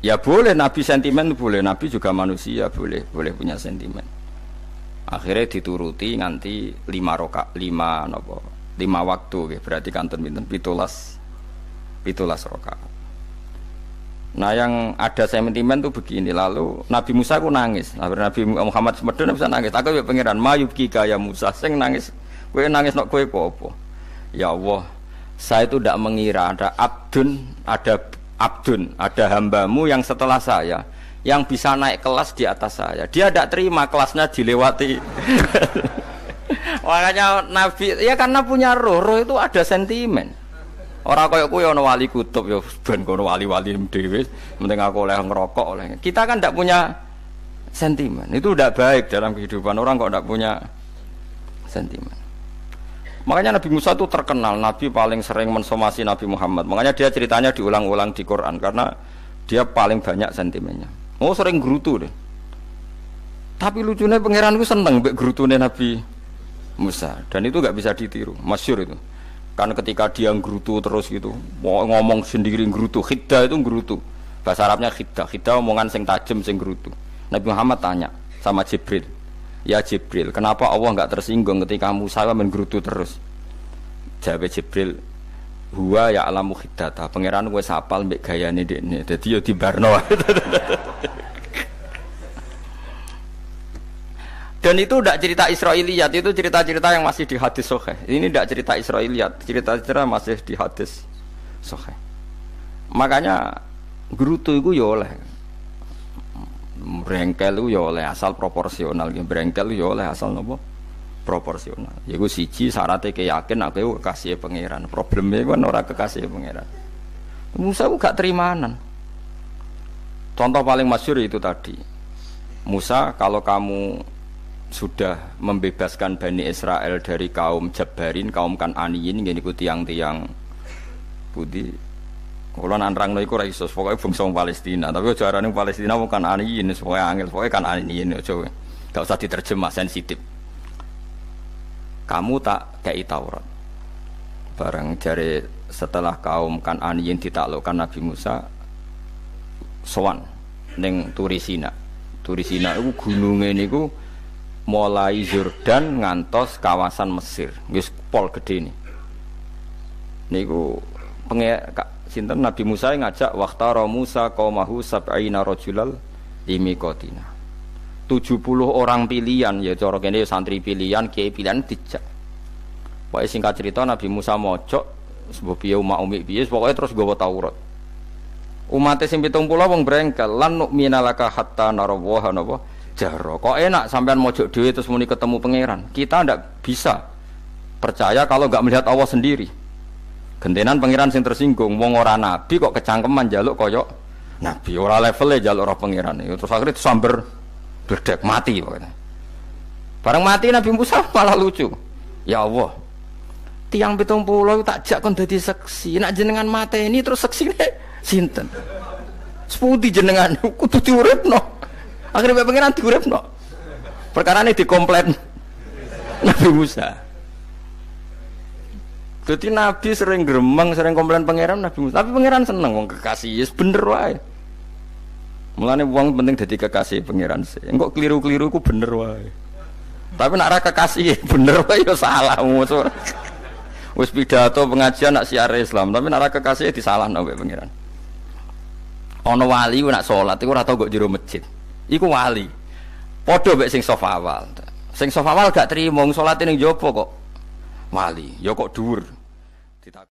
Ya boleh Nabi sentimen boleh, Nabi juga manusia boleh punya sentimen. Akhirnya dituruti nganti 5 waktu nggih berarti kanten pinten 17 rakaat. Nah yang ada sentimen tuh begini, lalu Nabi Musa ku nangis. Nabi Muhammad semedon bisa nangis. Aku ya pangeran mayubki kaya Musa sing nangis. Kowe nangis nok kowe apa? Ya Allah, saya itu tidak mengira ada hambamu yang setelah saya yang bisa naik kelas di atas saya. Dia tidak terima kelasnya dilewati. Makanya Nabi ya karena punya roh itu ada sentimen. Orang kaya kowe ana wali kutub ya ben kono wali-wali dhewe, penting aku oleh ngerokok oleh. Kita kan tidak punya sentimen. Itu tidak baik dalam kehidupan orang kok tidak punya sentimen. Makanya Nabi Musa itu terkenal Nabi paling sering mensomasi Nabi Muhammad. Makanya dia ceritanya diulang-ulang di Quran karena dia paling banyak sentimennya. Oh sering gerutu deh. Tapi lucunya pangeran itu seneng mbek gerutune Nabi Musa dan itu nggak bisa ditiru, masyhur itu. Karena ketika dia gerutu terus gitu, ngomong sendiri gerutu, khiddah itu gerutu. Bahasa Arabnya khiddah omongan sing tajem sing gerutu. Nabi Muhammad tanya sama Jibril, ya Jibril, kenapa Allah enggak tersinggung ketika Musa menggerutu terus? Jawab Jibril, huwa ya alamu khiddata. Pangeran wis hafal mbek gayane dekne. Dadi ya dibarno. Dan itu tidak cerita Israiliyat, itu cerita-cerita yang masih di hadis sahih. Ini tidak cerita Israiliyat, cerita-cerita masih di hadis sahih. Makanya gerutu itu ya oleh brengkel itu ya oleh asal proporsional, brengkel itu ya oleh asal nopo proporsional. Yaiku siji syaratnya keyakin aku kekasih pangeran. Problemnya kan ora kekasih pangeran. Musa ku gak terimanan. Contoh paling masyhur itu tadi. Musa, kalau kamu sudah membebaskan Bani Israel dari kaum Jabbarin, kaum Kan'aniyin, ngene iku tiang-tiang budi. Kula nerangno iku ora iso, pokoke bangsa Palestina, tapi aja arane Palestina wong Kan'aniyin, pokoke angel, pokoke Kan'aniyin aja. Gak usah diterjemah, sensitif. Kamu tak kei Taurat. Barang jare setelah kaum Kan'aniyin ditaklukkan Nabi Musa sowan ning Turisina. Turisina iku gununge niku mulai Yordan ngantos kawasan Mesir. Wis pol gedhe niku sinten Nabi Musa ngajak waqtara Musa qaumahu sab'ina rajulal limiqatina. 70 orang pilihan ya cara kene santri pilihan, kiai pilihan dijak. Pokoke singkat cerita Nabi Musa mojok sebab piye umat umi piye pokoke terus nggawa Taurat. Umate sing 70 wong brengkel lan nu'mina laka hatta narawaha napa jahra. Kok enak sampean mojok dhewe terus muni ketemu pangeran. Kita ndak bisa percaya kalau enggak melihat Allah sendiri. Gentenan pangeran sing tersinggung, wong ora nabi kok kecangkeman njaluk kaya nabi, ora levele njaluk roh pangeran. Terus akhirnya sambar bledek mati pokoknya. Bareng mati Nabi Musa malah lucu. Ya Allah, tiang 70 tak jak kon dadi seksi. Nek jenengan mateni terus seksine sinten? Sepundi jenengan kudu diuripno. Akhirnya pangeran diuripno. Perkarane dikomplain Nabi Musa. Jadi Nabi sering gremeng, sering komplain pangeran Nabi Musa. Tapi pangeran seneng wong kekasih, yes bener wae. Mulane wong penting dadi kekasih pangeran sih. Engko keliru-keliru ku bener wae. Tapi nek ora kekasih bener wae ya salah. Wis pidato pengajian nak siar Islam, tapi nek ora kekasih disalahno mbek pangeran. Ana wali ku nak salat iku ora tau kok jero masjid. Iku wali. Padha mbek sing saf awal. Sing saf awal gak trimo salate ning jaba kok. Wali, ya kok dhuwur.